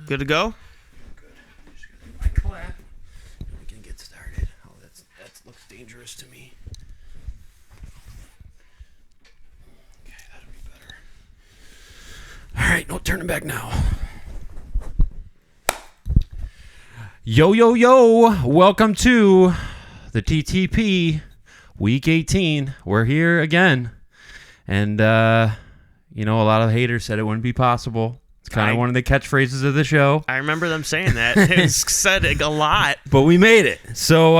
Good to go? Good. Just gonna my clap. We can get started. Oh, that looks dangerous to me. Okay, that'll be better. All right, no turning back now. Yo, yo, yo. Welcome to the TTP Week 18. We're here again. And, a lot of haters said it wouldn't be possible. It's kind of one of the catchphrases of the show. I remember them saying that. It was said a lot. But we made it. So,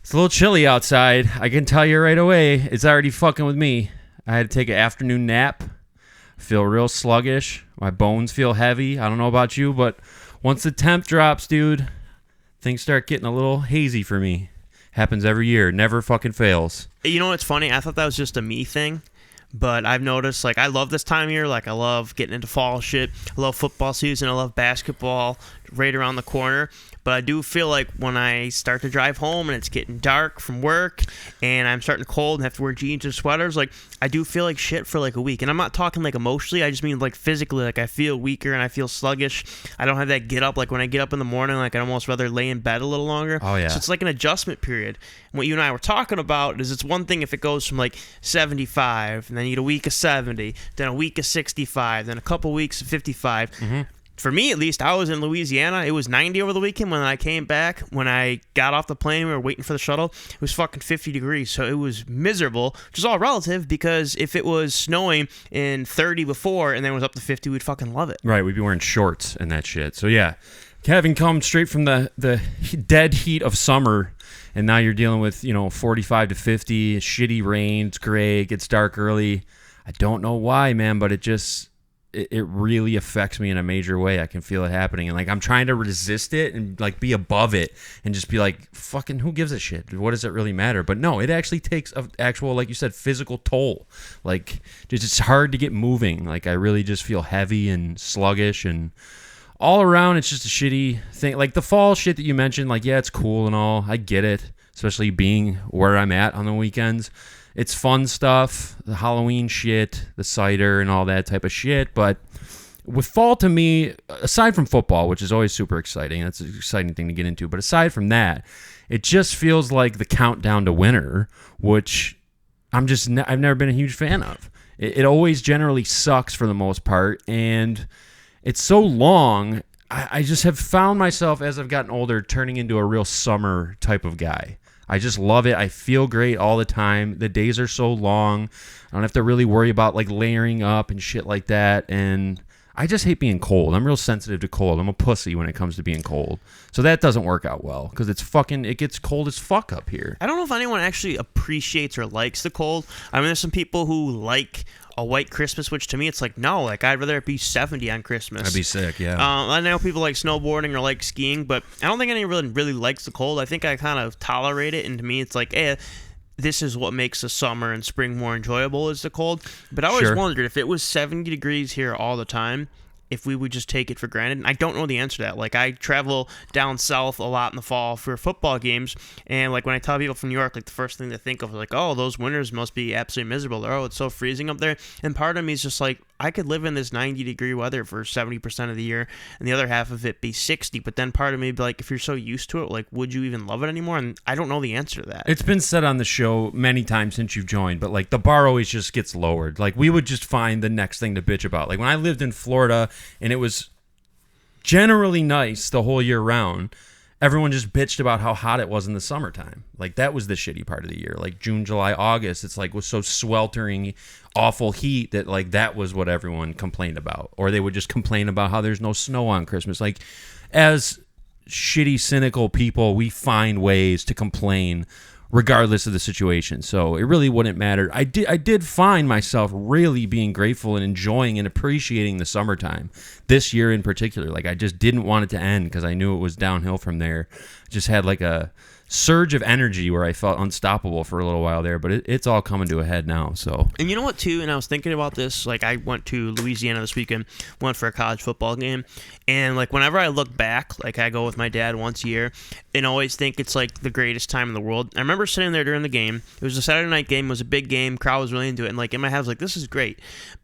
it's a little chilly outside. I can tell you right away, it's already fucking with me. I had to take an afternoon nap. Feel real sluggish. My bones feel heavy. I don't know about you, but once the temp drops, dude, things start getting a little hazy for me. Happens every year. Never fucking fails. You know what's funny? I thought that was just a me thing. But I've noticed, I love this time of year. I love getting into fall shit. I love football season. I love basketball right around the corner. But I do feel like when I start to drive home and it's getting dark from work and I'm starting cold and have to wear jeans and sweaters, I do feel like shit for a week. And I'm not talking emotionally. I just mean physically. I feel weaker and I feel sluggish. I don't have that get up. When I get up in the morning, I'd almost rather lay in bed a little longer. Oh, yeah. So it's an adjustment period. And what you and I were talking about is it's one thing if it goes from 75 and then you get a week of 70, then a week of 65, then a couple weeks of 55. Mm-hmm. For me, at least, I was in Louisiana. It was 90 over the weekend when I came back. When I got off the plane, we were waiting for the shuttle. It was fucking 50 degrees, so it was miserable, which is all relative because if it was snowing in 30 before and then it was up to 50, we'd fucking love it. Right, we'd be wearing shorts and that shit. So, yeah, having come straight from the dead heat of summer, and now you're dealing with, 45 to 50, shitty rain, it's gray, it gets dark early. I don't know why, man, but it really affects me in a major way. I can feel it happening. And I'm trying to resist it and be above it and just be fucking who gives a shit? What does it really matter? But no, it actually takes an actual, like you said, physical toll. It's hard to get moving. I really just feel heavy and sluggish and all around. It's just a shitty thing. The fall shit that you mentioned, yeah, it's cool and all. I get it, especially being where I'm at on the weekends. It's fun stuff, the Halloween shit, the cider and all that type of shit. But with fall to me, aside from football, which is always super exciting, that's an exciting thing to get into. But aside from that, it just feels like the countdown to winter, which I've never been a huge fan of. It always generally sucks for the most part. And it's so long, I just have found myself as I've gotten older turning into a real summer type of guy. I just love it. I feel great all the time. The days are so long. I don't have to really worry about layering up and shit like that. And I just hate being cold. I'm real sensitive to cold. I'm a pussy when it comes to being cold. So that doesn't work out well because it gets cold as fuck up here. I don't know if anyone actually appreciates or likes the cold. I mean, there's some people who like a white Christmas, which to me it's no, I'd rather it be 70 on Christmas. I'd be sick, yeah. I know people like snowboarding or like skiing, but I don't think anyone really likes the cold. I think I kind of tolerate it, and to me it's this is what makes the summer and spring more enjoyable is the cold. But I always wondered if it was 70 degrees here all the time, if we would just take it for granted. And I don't know the answer to that. I travel down south a lot in the fall for football games, and when I tell people from New York, the first thing they think of is oh, those winters must be absolutely miserable. Oh, it's so freezing up there. And part of me is just I could live in this 90-degree weather for 70% of the year, and the other half of it be 60. But then part of me be if you're so used to it, would you even love it anymore? And I don't know the answer to that. It's been said on the show many times since you've joined, but the bar always just gets lowered. We would just find the next thing to bitch about. When I lived in Florida, and it was generally nice the whole year round, everyone just bitched about how hot it was in the summertime. That was the shitty part of the year. June, July, August, it's was so sweltering, awful heat that that was what everyone complained about. Or they would just complain about how there's no snow on Christmas. As shitty, cynical people, we find ways to complain regardless of the situation. So it really wouldn't matter. I did find myself really being grateful and enjoying and appreciating the summertime this year in particular. I just didn't want it to end because I knew it was downhill from there. Just had a surge of energy where I felt unstoppable for a little while there, but it's all coming to a head now. So, and you know what too, and I was thinking about this, I went to Louisiana this weekend, went for a college football game, and whenever I look back, I go with my dad once a year and always think it's the greatest time in the world. I remember sitting there during the game. It was a Saturday night game, it was a big game, crowd was really into it, and in my head I was this is great.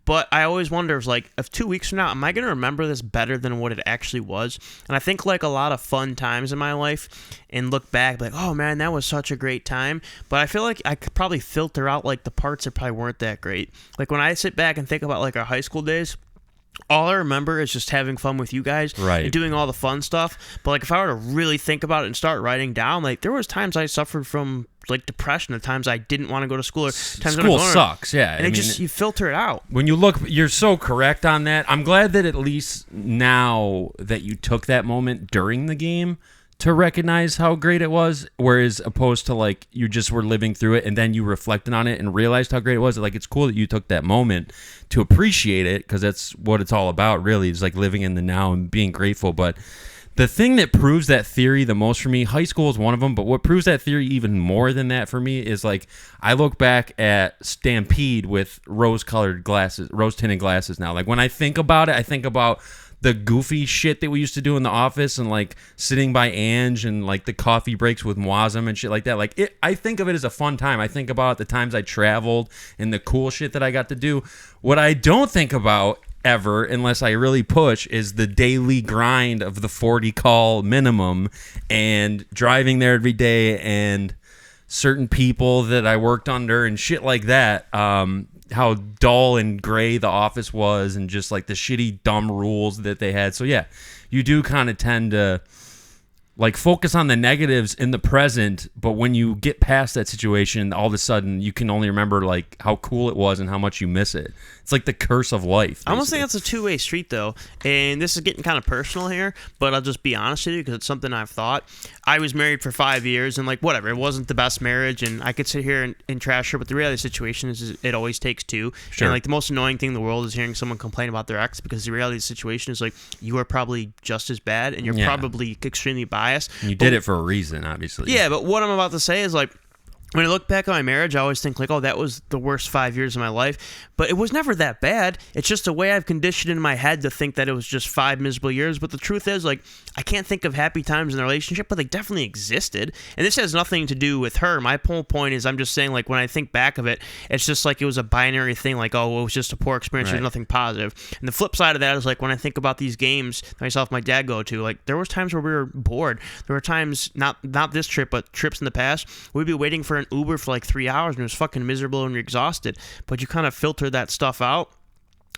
But I always wonder, if 2 weeks from now, am I going to remember this better than what it actually was? And I think like a lot of fun times in my life and look back like, oh man, that was such a great time. But I feel like I could probably filter out like the parts that probably weren't that great. Like when I sit back and think about like our high school days, all I remember is just having fun with you guys and doing all the fun stuff. But like if I were to really think about it and start writing down, like there was times I suffered from like depression, the times I didn't want to go to school, or times school sucks. Yeah, and you filter it out. When you look, you're so correct on that. I'm glad that at least now that you took that moment during the game to recognize how great it was, whereas opposed to like you just were living through it and then you reflected on it and realized how great it was. Like it's cool that you took that moment to appreciate it, because that's what it's all about really, is like living in the now and being grateful. But the thing that proves that theory the most for me, high school is one of them, but what proves that theory even more than that for me is like I look back at Stampede with rose-tinted glasses now. Like when I think about it, I think about the goofy shit that we used to do in the office and like sitting by Ange and like the coffee breaks with Mwazam and shit like that. Like I think of it as a fun time. I think about the times I traveled and the cool shit that I got to do. What I don't think about ever, unless I really push, is the daily grind of the 40 call minimum and driving there every day and certain people that I worked under and shit like that. How dull and gray the office was and just like the shitty dumb rules that they had. So yeah, you do kind of tend to like focus on the negatives in the present, but when you get past that situation, all of a sudden you can only remember like how cool it was and how much you miss it. It's like the curse of life, basically. I almost think that's a two-way street, though. And this is getting kind of personal here, but I'll just be honest with you because it's something I've thought. I was married for 5 years, and like whatever, it wasn't the best marriage, and I could sit here and trash her, but the reality of the situation is it always takes two. Sure. And like the most annoying thing in the world is hearing someone complain about their ex, because the reality of the situation is like you are probably just as bad, and you're probably extremely biased. And you did it for a reason, obviously. Yeah, but what I'm about to say is like, when I look back on my marriage, I always think like, oh, that was the worst 5 years of my life. But it was never that bad. It's just a way I've conditioned in my head to think that it was just 5 miserable years. But the truth is, like, I can't think of happy times in the relationship, but they definitely existed. And this has nothing to do with her. My whole point is I'm just saying, like, when I think back of it, it's just like it was a binary thing. Like, oh, it was just a poor experience. There's nothing positive. And the flip side of that is, like, when I think about these games myself and my dad go to, like, there was times where we were bored. There were times, not this trip, but trips in the past, we'd be waiting for an Uber for like 3 hours and it was fucking miserable and you're exhausted, but you kind of filter that stuff out.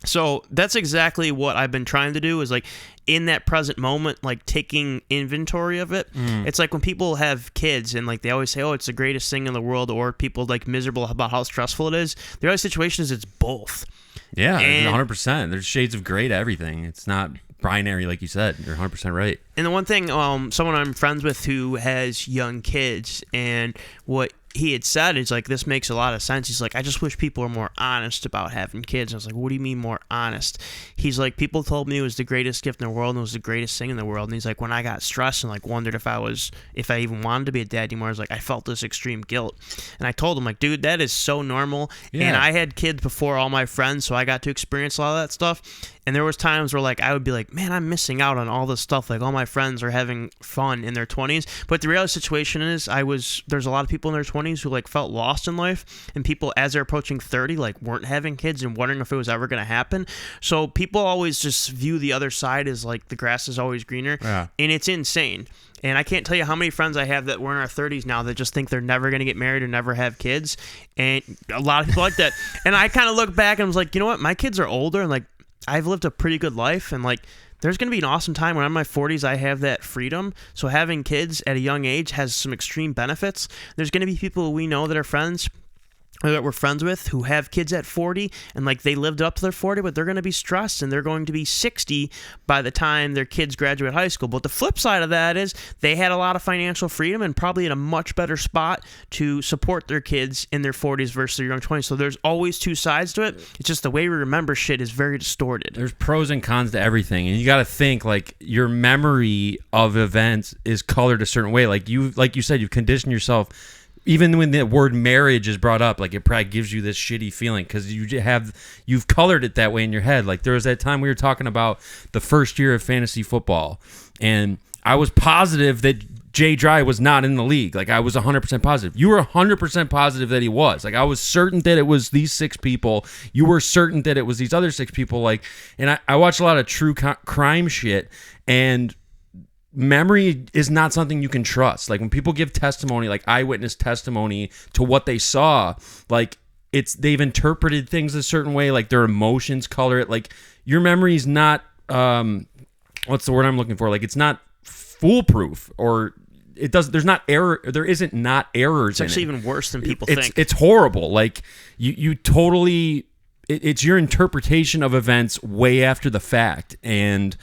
So that's exactly what I've been trying to do, is like in that present moment, like taking inventory of it. It's like when people have kids and like they always say, oh, it's the greatest thing in the world, or people like miserable about how stressful it is. The other situation is it's both. Yeah, 100%. There's shades of gray to everything. It's not binary, like you said. You're 100% right. And the one thing, someone I'm friends with who has young kids, and what he had said is like, this makes a lot of sense. He's like, I just wish people were more honest about having kids. And I was like, what do you mean more honest? He's like, people told me it was the greatest gift in the world and it was the greatest thing in the world. And he's like, when I got stressed and like wondered if I even wanted to be a dad anymore, I was like, I felt this extreme guilt. And I told him like, dude, that is so normal. Yeah. And I had kids before all my friends, so I got to experience a lot of that stuff. And there was times where like I would be like, man, I'm missing out on all this stuff. Like all my friends are having fun in their 20s. But the real situation is there's a lot of people in their 20s who like felt lost in life, and people as they're approaching 30 like weren't having kids and wondering if it was ever going to happen. So people always just view the other side as like the grass is always greener. Yeah. And it's insane. And I can't tell you how many friends I have that were in our 30s now that just think they're never going to get married or never have kids. And a lot of people like that. And I kind of look back and was like, you know what? My kids are older and like I've lived a pretty good life, and like there's going to be an awesome time when I'm in my 40s. I have that freedom. So having kids at a young age has some extreme benefits. There's going to be people we know that are friends, or that we're friends with, who have kids at 40 and like they lived up to their 40, but they're going to be stressed and they're going to be 60 by the time their kids graduate high school. But the flip side of that is they had a lot of financial freedom and probably in a much better spot to support their kids in their 40s versus their young 20s. So there's always two sides to it. It's just the way we remember shit is very distorted. There's pros and cons to everything, and you got to think like your memory of events is colored a certain way. Like you said, you've conditioned yourself. Even when the word marriage is brought up, like it probably gives you this shitty feeling because you've colored it that way in your head. Like there was that time we were talking about the first year of fantasy football, and I was positive that Jay Dry was not in the league. Like, I was 100% positive. You were 100% positive that he was. Like, I was certain that it was these 6 people. You were certain that it was these other 6 people. Like, and I watch a lot of true crime shit, and memory is not something you can trust. Like, when people give testimony, like eyewitness testimony to what they saw, like, they've interpreted things a certain way, like their emotions color it. Like, your memory is not what's the word I'm looking for? Like, it's not foolproof, or it does. There's not error. There isn't not errors. It's actually even worse than people think. It's horrible. Like, you totally. It's your interpretation of events way after the fact, and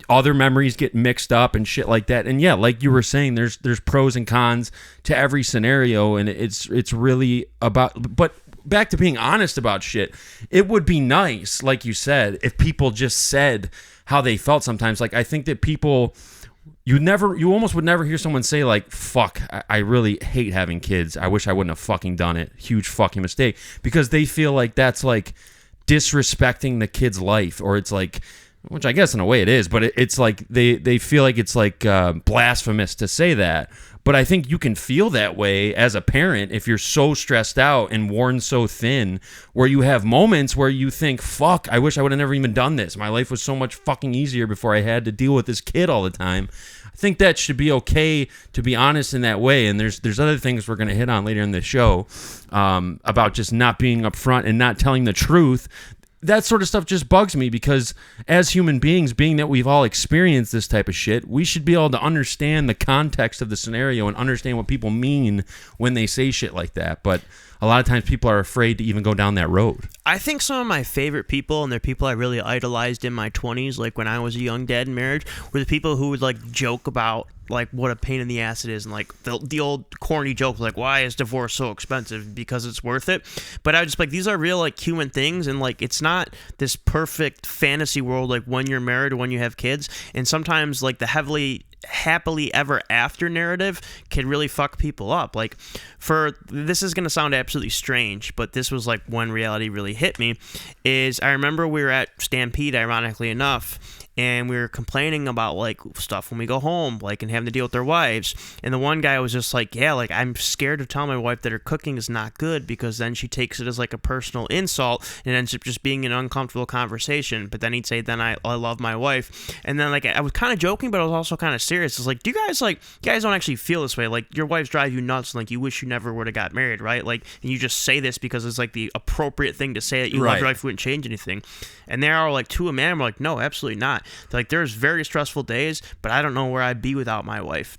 other memories get mixed up and shit like that. And yeah, like you were saying, there's pros and cons to every scenario, and it's really about. But back to being honest about shit, it would be nice, like you said, if people just said how they felt sometimes. Like, I think that people. You almost would never hear someone say, like, fuck, I really hate having kids. I wish I wouldn't have fucking done it. Huge fucking mistake. Because they feel like that's, like, disrespecting the kid's life. Or it's like, which I guess in a way it is, but it's like they feel like it's like blasphemous to say that. But I think you can feel that way as a parent if you're so stressed out and worn so thin, where you have moments where you think, fuck, I wish I would have never even done this. My life was so much fucking easier before I had to deal with this kid all the time. I think that should be okay to be honest in that way. And there's other things we're going to hit on later in the show about just not being upfront and not telling the truth. That sort of stuff just bugs me, because as human beings, being that we've all experienced this type of shit, we should be able to understand the context of the scenario and understand what people mean when they say shit like that. But a lot of times people are afraid to even go down that road. I think some of my favorite people, and they're people I really idolized in my 20s, like when I was a young dad in marriage, were the people who would like joke about like what a pain in the ass it is, and like the old corny joke like, why is divorce so expensive? Because it's worth it. But I was just like, these are real like human things, and like it's not this perfect fantasy world like when you're married or when you have kids. And sometimes like the happily ever after narrative can really fuck people up. Like, this is going to sound absolutely strange, but this was like when reality really hit me. Is I remember we were at Stampede, ironically enough, and we were complaining about like stuff when we go home, like, and having to deal with their wives. And the one guy was just like, yeah, like, I'm scared to tell my wife that her cooking is not good, because then she takes it as like a personal insult and it ends up just being an uncomfortable conversation. But then he'd say, then I love my wife. And then like I was kind of joking, but I was also kind of serious. It's like, do you guys don't actually feel this way? Like, your wives drive you nuts, and like you wish you never would have got married, right? Like, and you just say this because it's like the appropriate thing to say, that you love your wife, wouldn't change anything. And they are like, to a man, we're like, no, absolutely not. They're like, there's very stressful days, but I don't know where I'd be without my wife.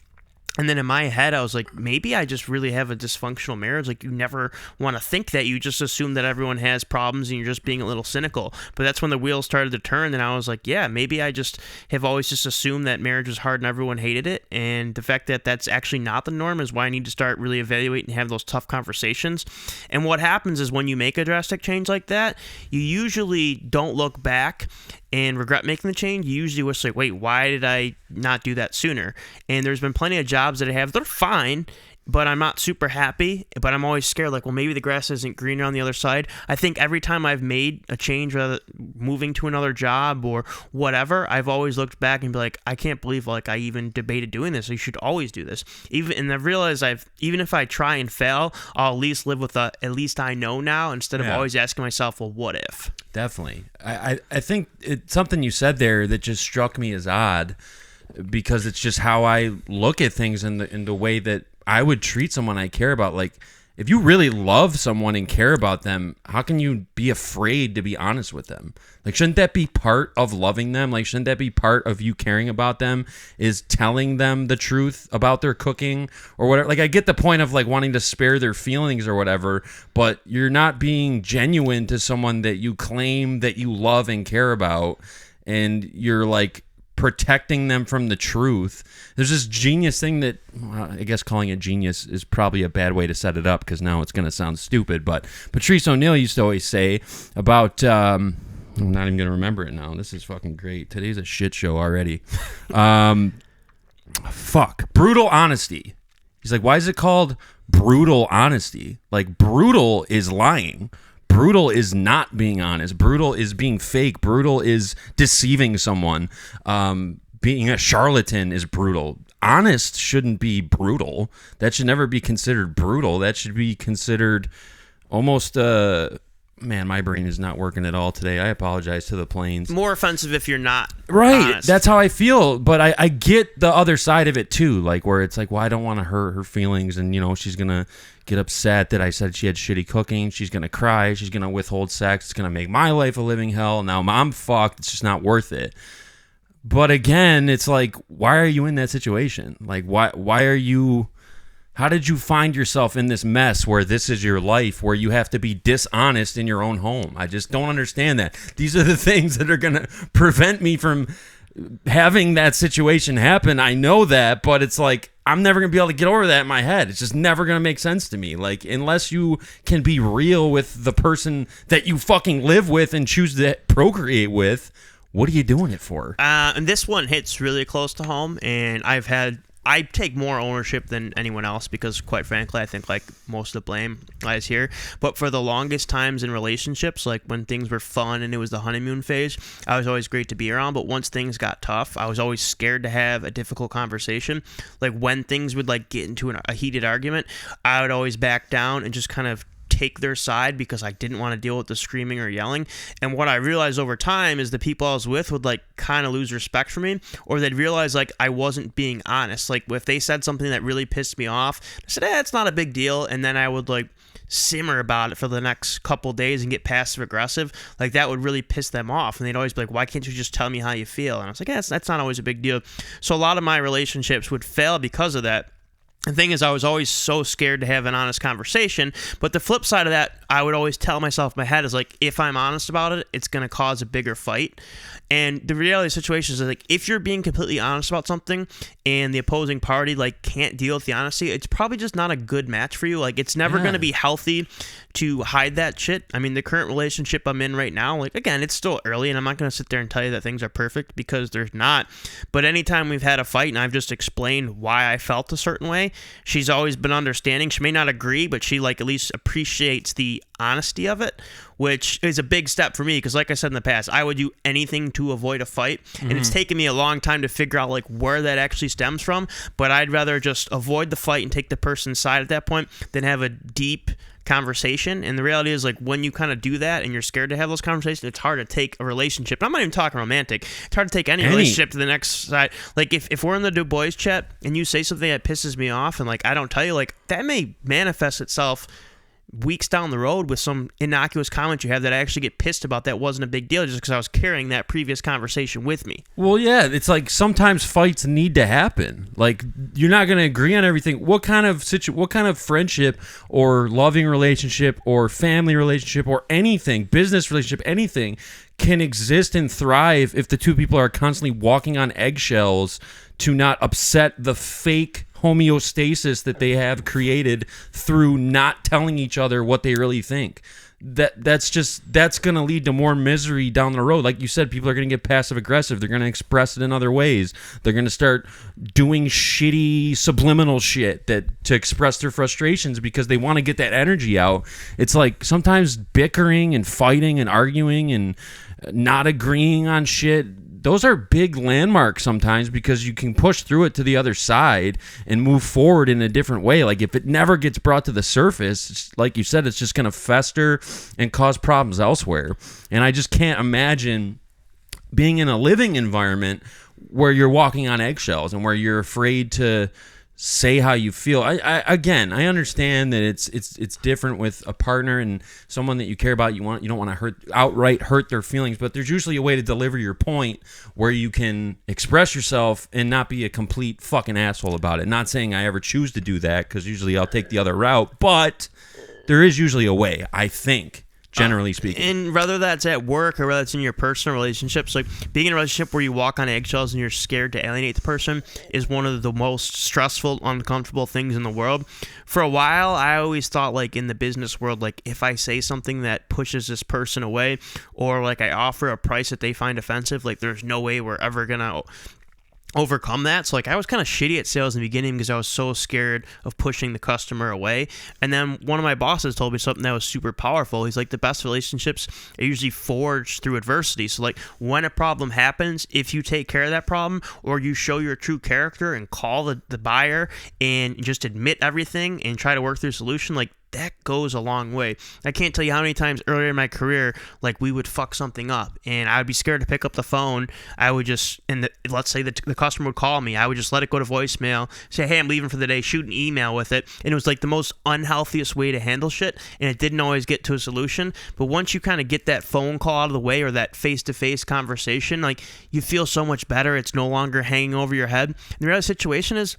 And then in my head, I was like, maybe I just really have a dysfunctional marriage. Like, you never want to think that. You just assume that everyone has problems and you're just being a little cynical. But that's when the wheels started to turn, and I was like, yeah, maybe I just have always just assumed that marriage was hard and everyone hated it. And the fact that that's actually not the norm is why I need to start really evaluating and have those tough conversations. And what happens is when you make a drastic change like that, you usually don't look back and regret making the change. You usually wish, like, wait, why did I not do that sooner? And there's been plenty of jobs that I have, they're fine, but I'm not super happy, but I'm always scared, like, well, maybe the grass isn't greener on the other side. I think every time I've made a change, whether moving to another job or whatever, I've always looked back and be like, I can't believe, like, I even debated doing this. You should always do this. And I've realized even if I try and fail, I'll at least live with at least I know now, instead of always asking myself, well, what if? Definitely. I think it's something you said there that just struck me as odd, because it's just how I look at things in the way that I would treat someone I care about. Like, if you really love someone and care about them, how can you be afraid to be honest with them? Like, shouldn't that be part of loving them? Like, shouldn't that be part of you caring about them, is telling them the truth about their cooking or whatever? Like, I get the point of like wanting to spare their feelings or whatever, but you're not being genuine to someone that you claim that you love and care about, and you're like protecting them from the truth. There's this genius thing that, I guess calling it genius is probably a bad way to set it up, because now it's going to sound stupid, but Patrice O'Neal used to always say about, I'm not even going to remember it now. This is fucking great. Today's a shit show already. Brutal honesty. He's like, why is it called brutal honesty? Like, brutal is lying. Brutal is not being honest. Brutal is being fake. Brutal is deceiving someone. Being a charlatan is brutal. honest shouldn't be brutal. That should never be considered brutal. That should be considered almost man, my brain is not working at all today. I apologize to the planes. More offensive if you're not honest. That's how I feel. But I get the other side of it too, like where it's like, well, I don't want to hurt her feelings, and she's gonna get upset that I said she had shitty cooking. She's gonna cry. She's gonna withhold sex. It's gonna make my life a living hell. Now I'm fucked. It's just not worth it. But again, it's like, why are you in that situation? Like, why are you? How did you find yourself in this mess where this is your life, where you have to be dishonest in your own home? I just don't understand that. These are the things that are going to prevent me from having that situation happen. I know that, but it's like, I'm never going to be able to get over that in my head. It's just never going to make sense to me. Like, unless you can be real with the person that you fucking live with and choose to procreate with, what are you doing it for? And this one hits really close to home, and I take more ownership than anyone else because, quite frankly, I think like most of the blame lies here. But for the longest times in relationships, like when things were fun and it was the honeymoon phase, I was always great to be around. But once things got tough, I was always scared to have a difficult conversation. Like when things would like get into a heated argument, I would always back down and just kind of take their side because I didn't want to deal with the screaming or yelling. And what I realized over time is the people I was with would like kind of lose respect for me, or they'd realize like I wasn't being honest. Like if they said something that really pissed me off, I said, it's not a big deal. And then I would like simmer about it for the next couple days and get passive aggressive. Like that would really piss them off. And they'd always be like, why can't you just tell me how you feel? And I was like, that's not always a big deal. So a lot of my relationships would fail because of that. The thing is, I was always so scared to have an honest conversation, but the flip side of that, I would always tell myself in my head is like, if I'm honest about it, it's going to cause a bigger fight. And the reality of the situation is like, if you're being completely honest about something and the opposing party like can't deal with the honesty, it's probably just not a good match for you. Like it's never going to be healthy to hide that shit. I mean, the current relationship I'm in right now, like again, it's still early and I'm not going to sit there and tell you that things are perfect because they're not. But anytime we've had a fight and I've just explained why I felt a certain way, she's always been understanding. She may not agree, but she like at least appreciates the honesty of it, which is a big step for me because like I said in the past, I would do anything to avoid a fight, and it's taken me a long time to figure out like where that actually stems from, but I'd rather just avoid the fight and take the person's side at that point than have a deep conversation. And the reality is like when you kind of do that and you're scared to have those conversations, it's hard to take a relationship. I'm not even talking romantic. It's hard to take any relationship to the next side. Like if we're in the Du Bois chat and you say something that pisses me off and like I don't tell you, like that may manifest itself weeks down the road with some innocuous comment you have that I actually get pissed about that wasn't a big deal just because I was carrying that previous conversation with me. Well, yeah, it's like sometimes fights need to happen. Like you're not going to agree on everything. What kind of friendship or loving relationship or family relationship or anything, business relationship, anything can exist and thrive if the two people are constantly walking on eggshells to not upset the fake homeostasis that they have created through not telling each other what they really think. That's going to lead to more misery down the road. Like you said, people are going to get passive aggressive. They're going to express it in other ways. They're going to start doing shitty subliminal shit to express their frustrations because they want to get that energy out. It's like sometimes bickering and fighting and arguing and not agreeing on shit, those are big landmarks sometimes because you can push through it to the other side and move forward in a different way. Like if it never gets brought to the surface, like you said, it's just going to fester and cause problems elsewhere. And I just can't imagine being in a living environment where you're walking on eggshells and where you're afraid to say how you feel. I understand that it's different with a partner and someone that you care about. You don't want to outright hurt their feelings, but there's usually a way to deliver your point where you can express yourself and not be a complete fucking asshole about it. Not saying I ever choose to do that because usually I'll take the other route, but there is usually a way, I think. Generally speaking. And whether that's at work or whether it's in your personal relationships, like being in a relationship where you walk on eggshells and you're scared to alienate the person is one of the most stressful, uncomfortable things in the world. For a while, I always thought like in the business world, like if I say something that pushes this person away or like I offer a price that they find offensive, like there's no way we're ever going to overcome that. So like I was kind of shitty at sales in the beginning because I was so scared of pushing the customer away. And then one of my bosses told me something that was super powerful. He's like, the best relationships are usually forged through adversity. So like when a problem happens, if you take care of that problem, or you show your true character and call the buyer and just admit everything and try to work through a solution, like that goes a long way. I can't tell you how many times earlier in my career, like we would fuck something up and I would be scared to pick up the phone. I would just, let's say the customer would call me, I would just let it go to voicemail, say, hey, I'm leaving for the day, shoot an email with it. And it was like the most unhealthiest way to handle shit. And it didn't always get to a solution. But once you kind of get that phone call out of the way, or that face-to-face conversation, like you feel so much better. It's no longer hanging over your head. And the real situation is,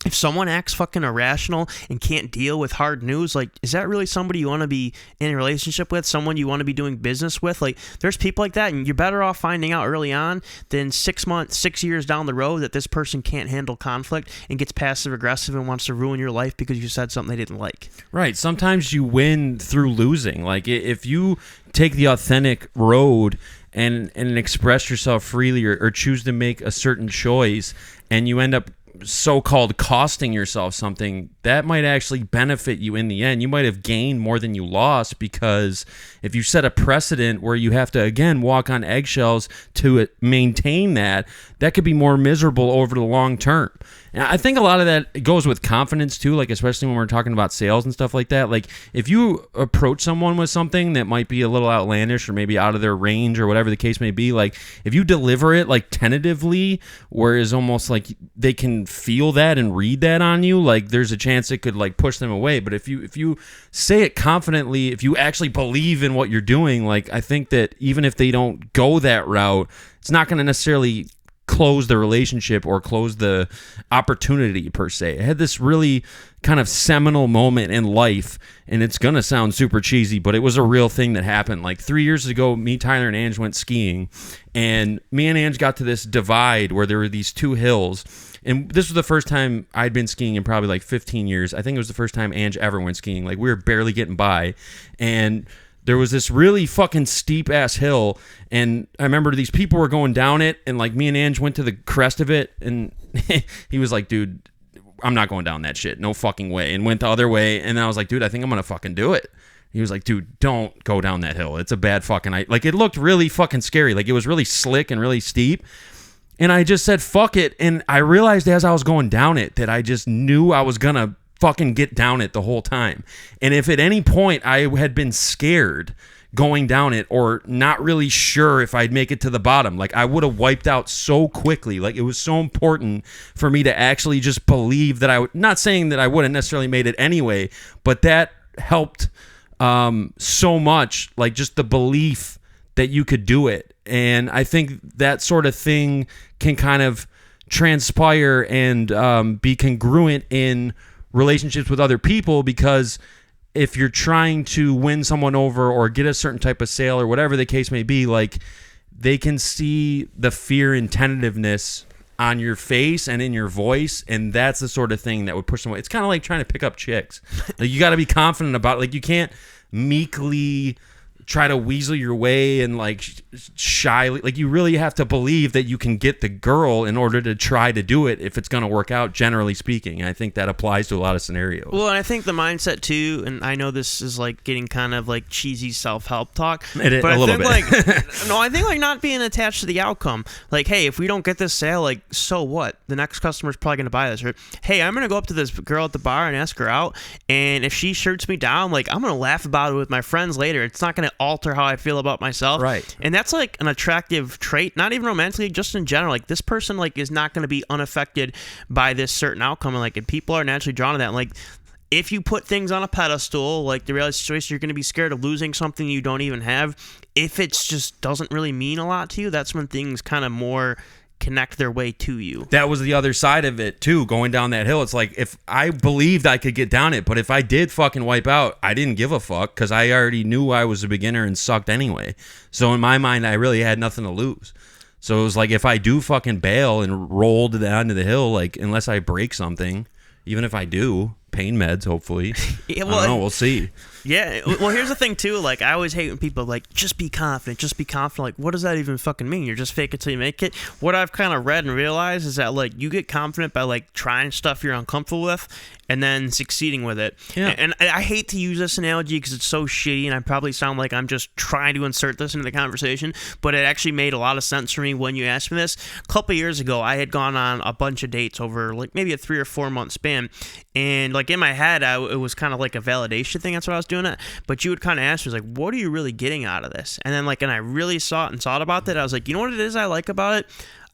if someone acts fucking irrational and can't deal with hard news, like, is that really somebody you want to be in a relationship with? Someone you want to be doing business with? Like, there's people like that, and you're better off finding out early on than 6 years down the road that this person can't handle conflict and gets passive aggressive and wants to ruin your life because you said something they didn't like. Right. Sometimes you win through losing. Like, if you take the authentic road and express yourself freely, or choose to make a certain choice, and you end up so-called costing yourself something, that might actually benefit you in the end. You might have gained more than you lost, because if you set a precedent where you have to, again, walk on eggshells to maintain that could be more miserable over the long term. And I think a lot of that goes with confidence too, like especially when we're talking about sales and stuff like that. Like if you approach someone with something that might be a little outlandish or maybe out of their range or whatever the case may be, like if you deliver it like tentatively, whereas almost like they can feel that and read that on you, like there's a chance it could like push them away. But if you say it confidently, if you actually believe in what you're doing, like I think that even if they don't go that route, it's not going to necessarily close the relationship or close the opportunity per se. I had this really kind of seminal moment in life, and it's gonna sound super cheesy, but it was a real thing that happened. Like 3 years ago, me, Tyler, and Ange went skiing, and me and Ange got to this divide where there were these two hills. And this was the first time I'd been skiing in probably like 15 years. I think it was the first time Ange ever went skiing. Like we were barely getting by, and there was this really fucking steep ass hill, and I remember these people were going down it, and like me and Ange went to the crest of it, and he was like, dude, I'm not going down that shit, no fucking way, and went the other way. And I was like, dude, I think I'm gonna fucking do it. He was like, dude, don't go down that hill, it's a bad fucking like it looked really fucking scary, like it was really slick and really steep. And I just said fuck it, and I realized as I was going down it that I just knew I was gonna fucking get down it the whole time. And if at any point I had been scared going down it or not really sure if I'd make it to the bottom, like I would have wiped out so quickly. Like it was so important for me to actually just believe that I would, not saying that I wouldn't necessarily made it anyway, but that helped so much, like just the belief that you could do it. And I think that sort of thing can kind of transpire and be congruent in relationships with other people, because if you're trying to win someone over or get a certain type of sale or whatever the case may be, like they can see the fear and tentativeness on your face and in your voice, and that's the sort of thing that would push them away. It's kind of like trying to pick up chicks. Like you got to be confident about it. Like you can't meekly try to weasel your way and like shyly, like you really have to believe that you can get the girl in order to try to do it if it's going to work out, generally speaking. And I think that applies to a lot of scenarios. Well, and I think the mindset too, and I know this is like getting kind of like cheesy self-help talk, but a little bit. Like, no, I think like not being attached to the outcome. Like, hey, if we don't get this sale, like, so what? The next customer's probably going to buy this. Or, hey, I'm going to go up to this girl at the bar and ask her out, and if she shirts me down, like, I'm going to laugh about it with my friends later. It's not going to alter how I feel about myself. Right. And that's like an attractive trait, not even romantically, just in general. Like this person like is not going to be unaffected by this certain outcome. And like, and people are naturally drawn to that. And, like if you put things on a pedestal, like the reality situation, you're going to be scared of losing something you don't even have. If it's just doesn't really mean a lot to you, that's when things kind of more connect their way to you. That was the other side of it too, going down that hill. It's like if I believed I could get down it, but if I did fucking wipe out, I didn't give a fuck because I already knew I was a beginner and sucked anyway. So in my mind, I really had nothing to lose. So it was like if I do fucking bail and roll onto the hill, like unless I break something, even if I do, pain meds, hopefully. Yeah, I don't know. We'll see. Yeah, well, here's the thing, too. Like, I always hate when people are like, just be confident, just be confident. Like, what does that even fucking mean? You're just fake it till you make it? What I've kind of read and realized is that, like, you get confident by, like, trying stuff you're uncomfortable with and then succeeding with it. Yeah. And I hate to use this analogy because it's so shitty, and I probably sound like I'm just trying to insert this into the conversation, but it actually made a lot of sense for me when you asked me this. A couple years ago, I had gone on a bunch of dates over, like, maybe a 3 or 4 month span, and, like, in my head, it was kind of like a validation thing. That's what I was doing it. But you would kind of ask me, like, what are you really getting out of this? And then, like, and I really saw it and thought about that. I was like, you know what it is I like about it?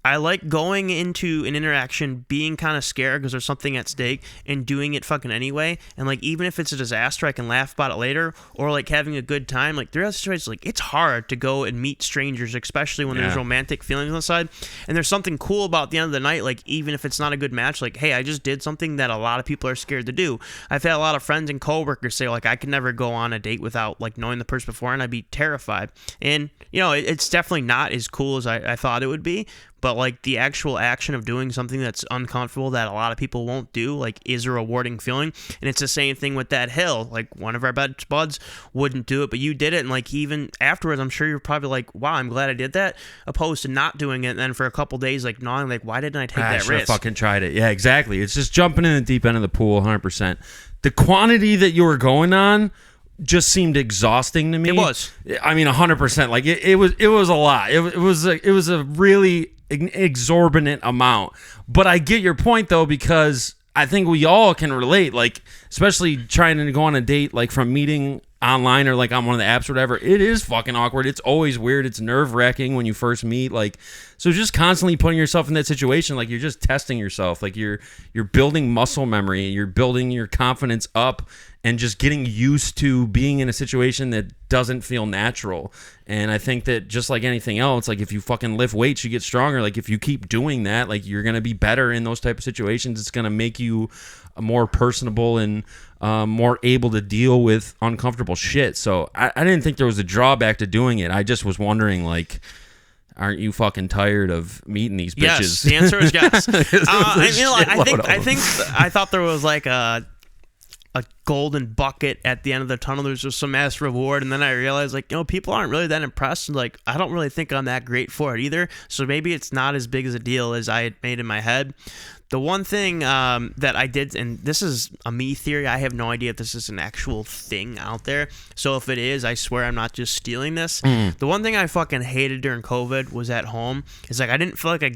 I like going into an interaction being kind of scared because there's something at stake and doing it fucking anyway. And, like, even if it's a disaster, I can laugh about it later, or, like, having a good time. Like, there are situations, like, it's hard to go and meet strangers, especially when there's romantic feelings on the side. And there's something cool about the end of the night, like, even if it's not a good match, like, hey, I just did something that a lot of people are scared to do. I've had a lot of friends and coworkers say, like, I could never go on a date without, like, knowing the person before, and I'd be terrified. And, you know, it's definitely not as cool as I thought it would be. But, like, the actual action of doing something that's uncomfortable that a lot of people won't do, like, is a rewarding feeling. And it's the same thing with that hill. Like, one of our best buds wouldn't do it, but you did it. And, like, even afterwards, I'm sure you're probably like, wow, I'm glad I did that, opposed to not doing it. And then for a couple days, like, gnawing, like, why didn't I take that risk? I fucking tried it. Yeah, exactly. It's just jumping in the deep end of the pool, 100%. The quantity that you were going on just seemed exhausting to me. It was. I mean, 100%. Like, it was a lot. It was a really exorbitant amount. But I get your point, though, because I think we all can relate, like, especially trying to go on a date, like, from meeting online or, like, on one of the apps or whatever. It is fucking awkward. It's always weird. It's nerve-wracking when you first meet. Like, so just constantly putting yourself in that situation, like, you're just testing yourself. Like, you're building muscle memory. You're building your confidence up and just getting used to being in a situation that doesn't feel natural. And I think that just like anything else, like, if you fucking lift weights, you get stronger. Like, if you keep doing that, like, you're going to be better in those type of situations. It's going to make you more personable and more able to deal with uncomfortable shit. So I didn't think there was a drawback to doing it. I just was wondering, like, aren't you fucking tired of meeting these bitches? Yes, the answer is yes. I thought there was like a golden bucket at the end of the tunnel. There's just some mass reward, and then I realized, like, you know, people aren't really that impressed, and, like, I don't really think I'm that great for it either, so maybe it's not as big as a deal as I had made in my head. The one thing that I did, and this is a me theory, I have no idea if this is an actual thing out there, so if it is, I swear I'm not just stealing this. The one thing I fucking hated during COVID was at home. It's like I didn't feel like I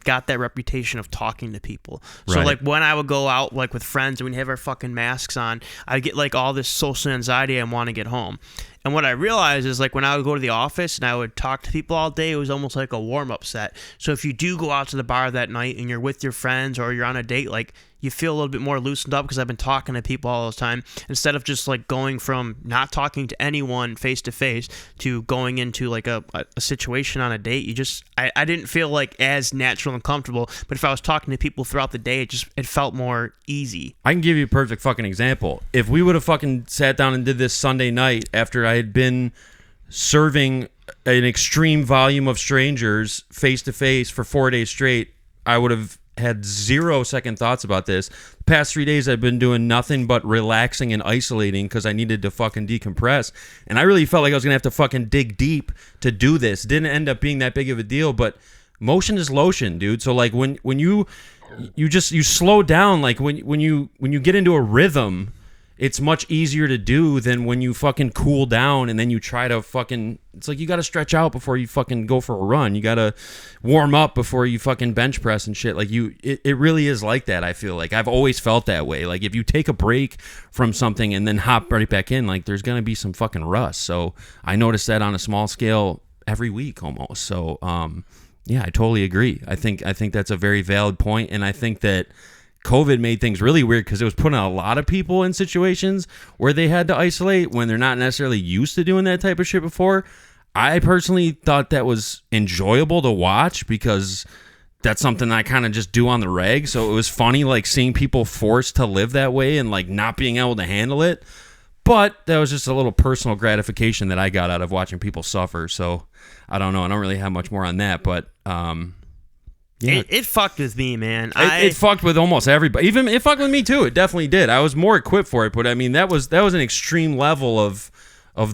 got that reputation of talking to people. So, like, when I would go out, like, with friends and we'd have our fucking masks on, I'd get, like, all this social anxiety and want to get home. And what I realized is, like, when I would go to the office and I would talk to people all day, it was almost like a warm-up set. So if you do go out to the bar that night and you're with your friends or you're on a date, like, you feel a little bit more loosened up because I've been talking to people all the time instead of just, like, going from not talking to anyone face-to-face to going into, like, a situation on a date. I didn't feel, like, as natural and comfortable, but if I was talking to people throughout the day, it felt more easy. I can give you a perfect fucking example. If we would have fucking sat down and did this Sunday night after I had been serving an extreme volume of strangers face-to-face for 4 days straight, I would have had 0 second thoughts about this. The past 3 days I've been doing nothing but relaxing and isolating because I needed to fucking decompress, and I really felt like I was gonna have to fucking dig deep to do this. Didn't end up being that big of a deal, but motion is lotion, dude. So, like, when you slow down, like, when you get into a rhythm, it's much easier to do than when you fucking cool down and then you try to fucking... It's like you got to stretch out before you fucking go for a run. You got to warm up before you fucking bench press and shit. Like, it really is like that, I feel like. I've always felt that way. Like, if you take a break from something and then hop right back in, like, there's going to be some fucking rust. So I notice that on a small scale every week almost. So, yeah, I totally agree. I think that's a very valid point, and I think that COVID made things really weird because it was putting a lot of people in situations where they had to isolate when they're not necessarily used to doing that type of shit before. I personally thought that was enjoyable to watch because that's something I kind of just do on the reg. So it was funny, like, seeing people forced to live that way and, like, not being able to handle it. But that was just a little personal gratification that I got out of watching people suffer. So I don't know. I don't really have much more on that, but Yeah. It fucked with me, man. It fucked with almost everybody. Even it fucked with me too. It definitely did. I was more equipped for it, but I mean that was an extreme level of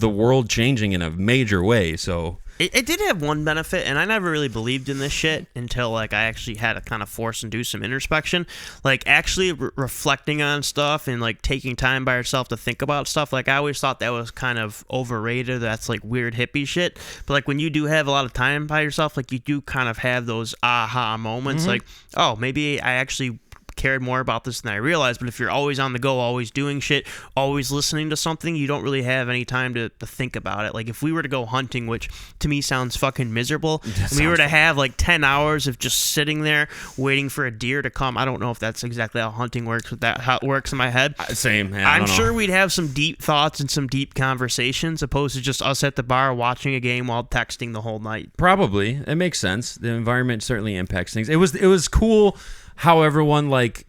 the world changing in a major way. So it did have one benefit, and I never really believed in this shit until like I actually had to kind of force and do some introspection, like actually reflecting on stuff and like taking time by yourself to think about stuff. Like I always thought that was kind of overrated. That's like weird hippie shit. But like when you do have a lot of time by yourself, like you do kind of have those aha moments. Like, oh, maybe I actually cared more about this than I realized. But if you're always on the go, always doing shit, always listening to something, you don't really have any time to think about it. Like if we were to go hunting, which to me sounds fucking miserable, and we were to have like 10 hours of just sitting there waiting for a deer to come, I don't know if that's exactly how hunting works, but that how it works in my head. Same, man. I'm sure we'd have some deep thoughts and some deep conversations opposed to just us at the bar watching a game while texting the whole night. Probably. It makes sense. The environment certainly impacts things. It was cool how everyone like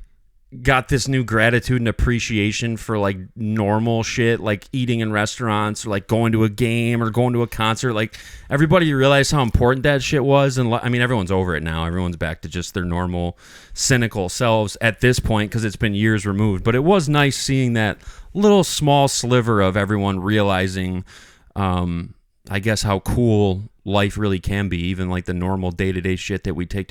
got this new gratitude and appreciation for like normal shit, like eating in restaurants or like going to a game or going to a concert. Like everybody realized how important that shit was. And I mean, everyone's over it now. Everyone's back to just their normal cynical selves at this point because it's been years removed. But it was nice seeing that little small sliver of everyone realizing, I guess, how cool life really can be, even like the normal day-to-day shit that we take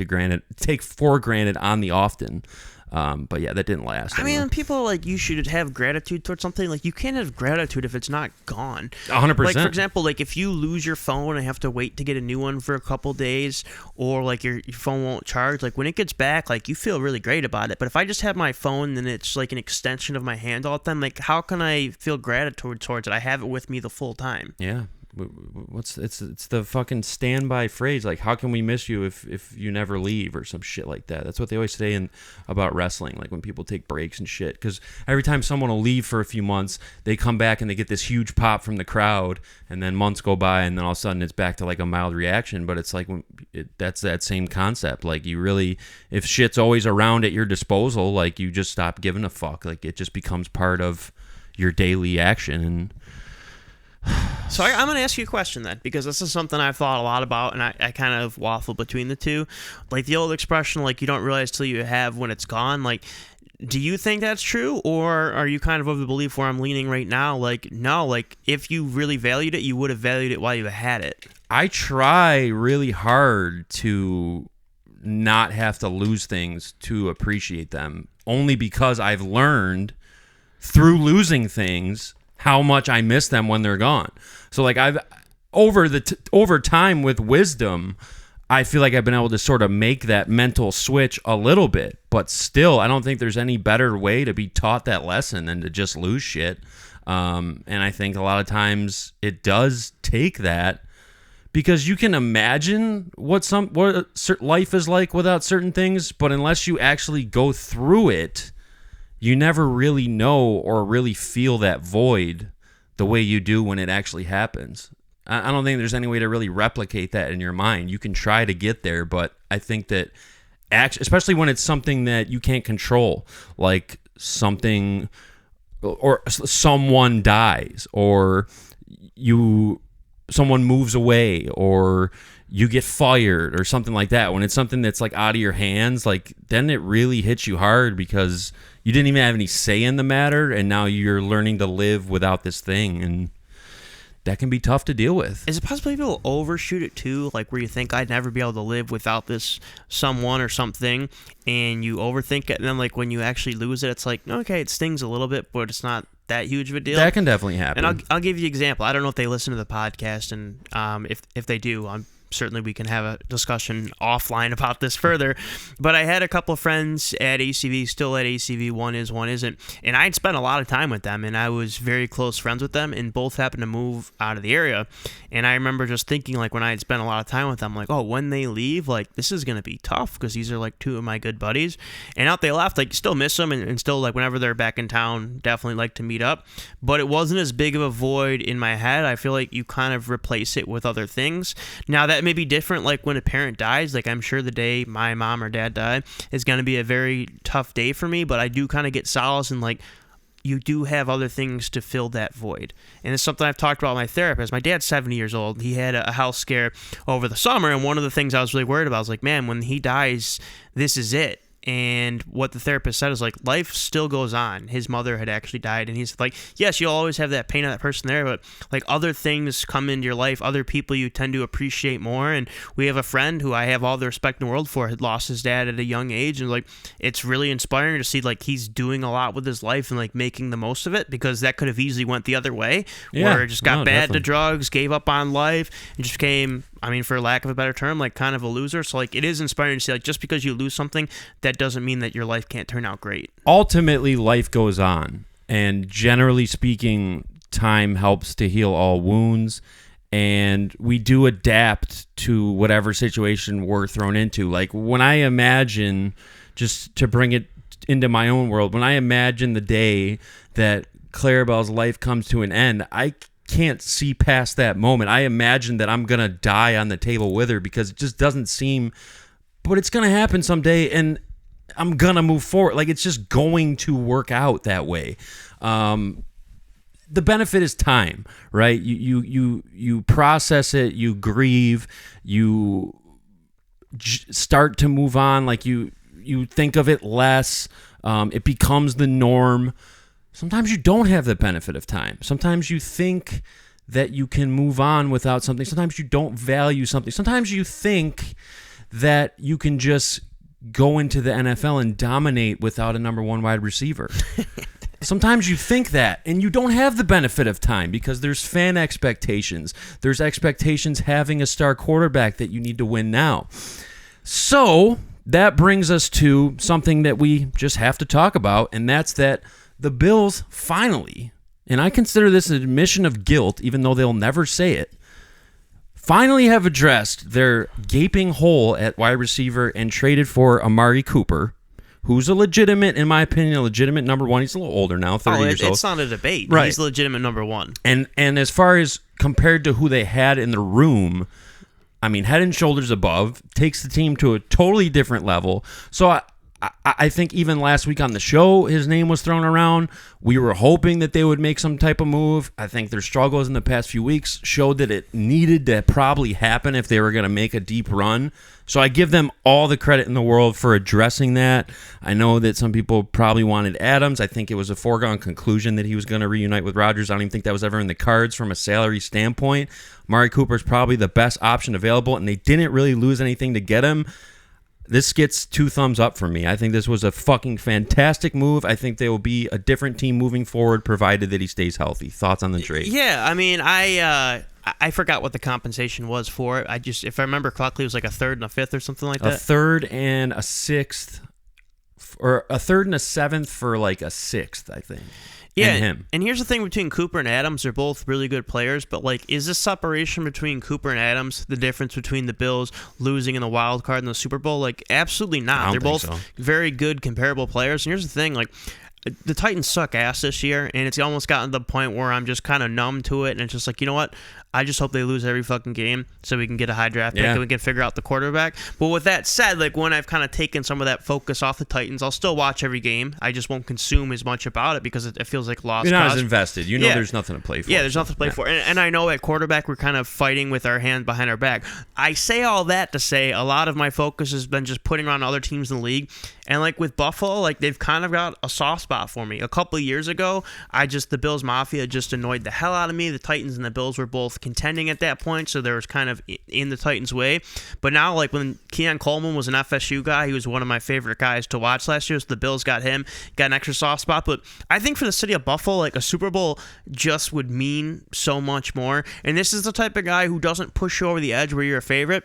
for granted on the often. But yeah, that didn't last. I mean, people are like, you should have gratitude towards something. Like, you can't have gratitude if it's not gone. 100%. Like, for example, like if you lose your phone and have to wait to get a new one for a couple days, or like your phone won't charge, like when it gets back, like you feel really great about it. But if I just have my phone and it's like an extension of my hand all the time, like how can I feel gratitude towards it? I have it with me the full time. Yeah. It's the fucking standby phrase, like how can we miss you if you never leave or some shit like that. That's what they always say about wrestling, like when people take breaks and shit, because every time someone will leave for a few months, they come back and they get this huge pop from the crowd, and then months go by and then all of a sudden it's back to like a mild reaction. But it's like that's that same concept. Like you really, if shit's always around at your disposal, like you just stop giving a fuck. Like it just becomes part of your daily action. And so I'm going to ask you a question then, because this is something I've thought a lot about, and I kind of waffle between the two. Like the old expression, like you don't realize till you have when it's gone. Like, do you think that's true, or are you kind of the belief where I'm leaning right now? Like, no, like if you really valued it, you would have valued it while you had it. I try really hard to not have to lose things to appreciate them, only because I've learned through losing things how much I miss them when they're gone. So like I've over time with wisdom, I feel like I've been able to sort of make that mental switch a little bit, but still I don't think there's any better way to be taught that lesson than to just lose shit. And I think a lot of times it does take that, because you can imagine what life is like without certain things, but unless you actually go through it, you never really know or really feel that void the way you do when it actually happens. I don't think there's any way to really replicate that in your mind. You can try to get there, but I think that, especially when it's something that you can't control, like something or someone dies, or someone moves away, or you get fired or something like that. When it's something that's like out of your hands, like then it really hits you hard because you didn't even have any say in the matter, and now you're learning to live without this thing, and that can be tough to deal with. Is it possible people overshoot it too, like where you think I'd never be able to live without this someone or something, and you overthink it, and then like when you actually lose it, it's like, okay, it stings a little bit, but it's not that huge of a deal? That can definitely happen. And I'll give you an example. I don't know if they listen to the podcast, and if they do, certainly we can have a discussion offline about this further. But I had a couple of friends at ACV, still at ACV, one is, one isn't, and I'd spent a lot of time with them, and I was very close friends with them, and both happened to move out of the area. And I remember just thinking, like, when I had spent a lot of time with them, like, oh, when they leave, like, this is going to be tough, because these are, like, two of my good buddies. And out they left, like, still miss them, and still, like, whenever they're back in town, definitely like to meet up. But it wasn't as big of a void in my head. I feel like you kind of replace it with other things. Now, that may be different, like, when a parent dies. Like, I'm sure the day my mom or dad die is going to be a very tough day for me, but I do kind of get solace in, like, you do have other things to fill that void. And it's something I've talked about with my therapist. My dad's 70 years old. He had a health scare over the summer, and one of the things I was really worried about was like, man, when he dies, this is it. And what the therapist said is like, life still goes on. His mother had actually died, and he's like, yes, you'll always have that pain of that person there, but like other things come into your life, other people you tend to appreciate more. And we have a friend who I have all the respect in the world for, had lost his dad at a young age, and like it's really inspiring to see like he's doing a lot with his life and like making the most of it, because that could have easily went the other way, where it just got bad to drugs, gave up on life, and just became, I mean, for lack of a better term, like kind of a loser. So like it is inspiring to see like just because you lose something, that doesn't mean that your life can't turn out great. Ultimately, life goes on, and generally speaking, time helps to heal all wounds, and we do adapt to whatever situation we're thrown into. Like when I imagine, just to bring it into my own world, when I imagine the day that Clarabelle's life comes to an end, I can't see past that moment. I imagine that I'm gonna die on the table with her, because it just doesn't seem, but it's gonna happen someday, and I'm gonna move forward. Like it's just going to work out that way. The benefit is time, right? You process it, you grieve, you start to move on. Like you think of it less. It becomes the norm. Sometimes you don't have the benefit of time. Sometimes you think that you can move on without something. Sometimes you don't value something. Sometimes you think that you can just go into the NFL and dominate without a number one wide receiver. Sometimes you think that, and you don't have the benefit of time, because there's fan expectations. There's expectations having a star quarterback that you need to win now. So that brings us to something that we just have to talk about, and that's that the Bills finally, and I consider this an admission of guilt, even though they'll never say it, finally have addressed their gaping hole at wide receiver and traded for Amari Cooper, who's a legitimate, in my opinion, a legitimate number one. He's a little older now, 30 years old. It's not a debate. Right. He's a legitimate number one. And as far as compared to who they had in the room, I mean, head and shoulders above, takes the team to a totally different level. So I think even last week on the show, his name was thrown around. We were hoping that they would make some type of move. I think their struggles in the past few weeks showed that it needed to probably happen if they were going to make a deep run. So I give them all the credit in the world for addressing that. I know that some people probably wanted Adams. I think it was a foregone conclusion that he was going to reunite with Rodgers. I don't even think that was ever in the cards from a salary standpoint. Amari Cooper is probably the best option available, and they didn't really lose anything to get him. This gets 2 thumbs up from me. I think this was a fucking fantastic move. I think they will be a different team moving forward, provided that he stays healthy. Thoughts on the trade? Yeah, I mean, I forgot what the compensation was for it. If I remember correctly, it was like a third and a fifth or something like that. A third and a sixth, or a third and a seventh for like a sixth, I think. Yeah, and him. And here's the thing between Cooper and Adams. They're both really good players, but like, is the separation between Cooper and Adams the difference between the Bills losing in the wild card in the Super Bowl? Like, absolutely not. They're both very good, comparable players. And here's the thing, like, the Titans suck ass this year, and it's almost gotten to the point where I'm just kind of numb to it, and it's just like, you know what? I just hope they lose every fucking game so we can get a high draft pick and we can figure out the quarterback. But with that said, like when I've kind of taken some of that focus off the Titans, I'll still watch every game. I just won't consume as much about it because it feels like lost. You're not cause. as invested. You know there's nothing to play for. Yeah, there's nothing to play for. And I know at quarterback we're kind of fighting with our hand behind our back. I say all that to say a lot of my focus has been just putting on other teams in the league. And like with Buffalo, like they've kind of got a soft spot for me. A couple of years ago, the Bills Mafia just annoyed the hell out of me. The Titans and the Bills were both contending at that point, so there was kind of in the Titans' way. But now, like when Keon Coleman was an FSU guy, he was one of my favorite guys to watch last year. So the Bills got him, got an extra soft spot. But I think for the city of Buffalo, like a Super Bowl just would mean so much more. And this is the type of guy who doesn't push you over the edge where you're a favorite,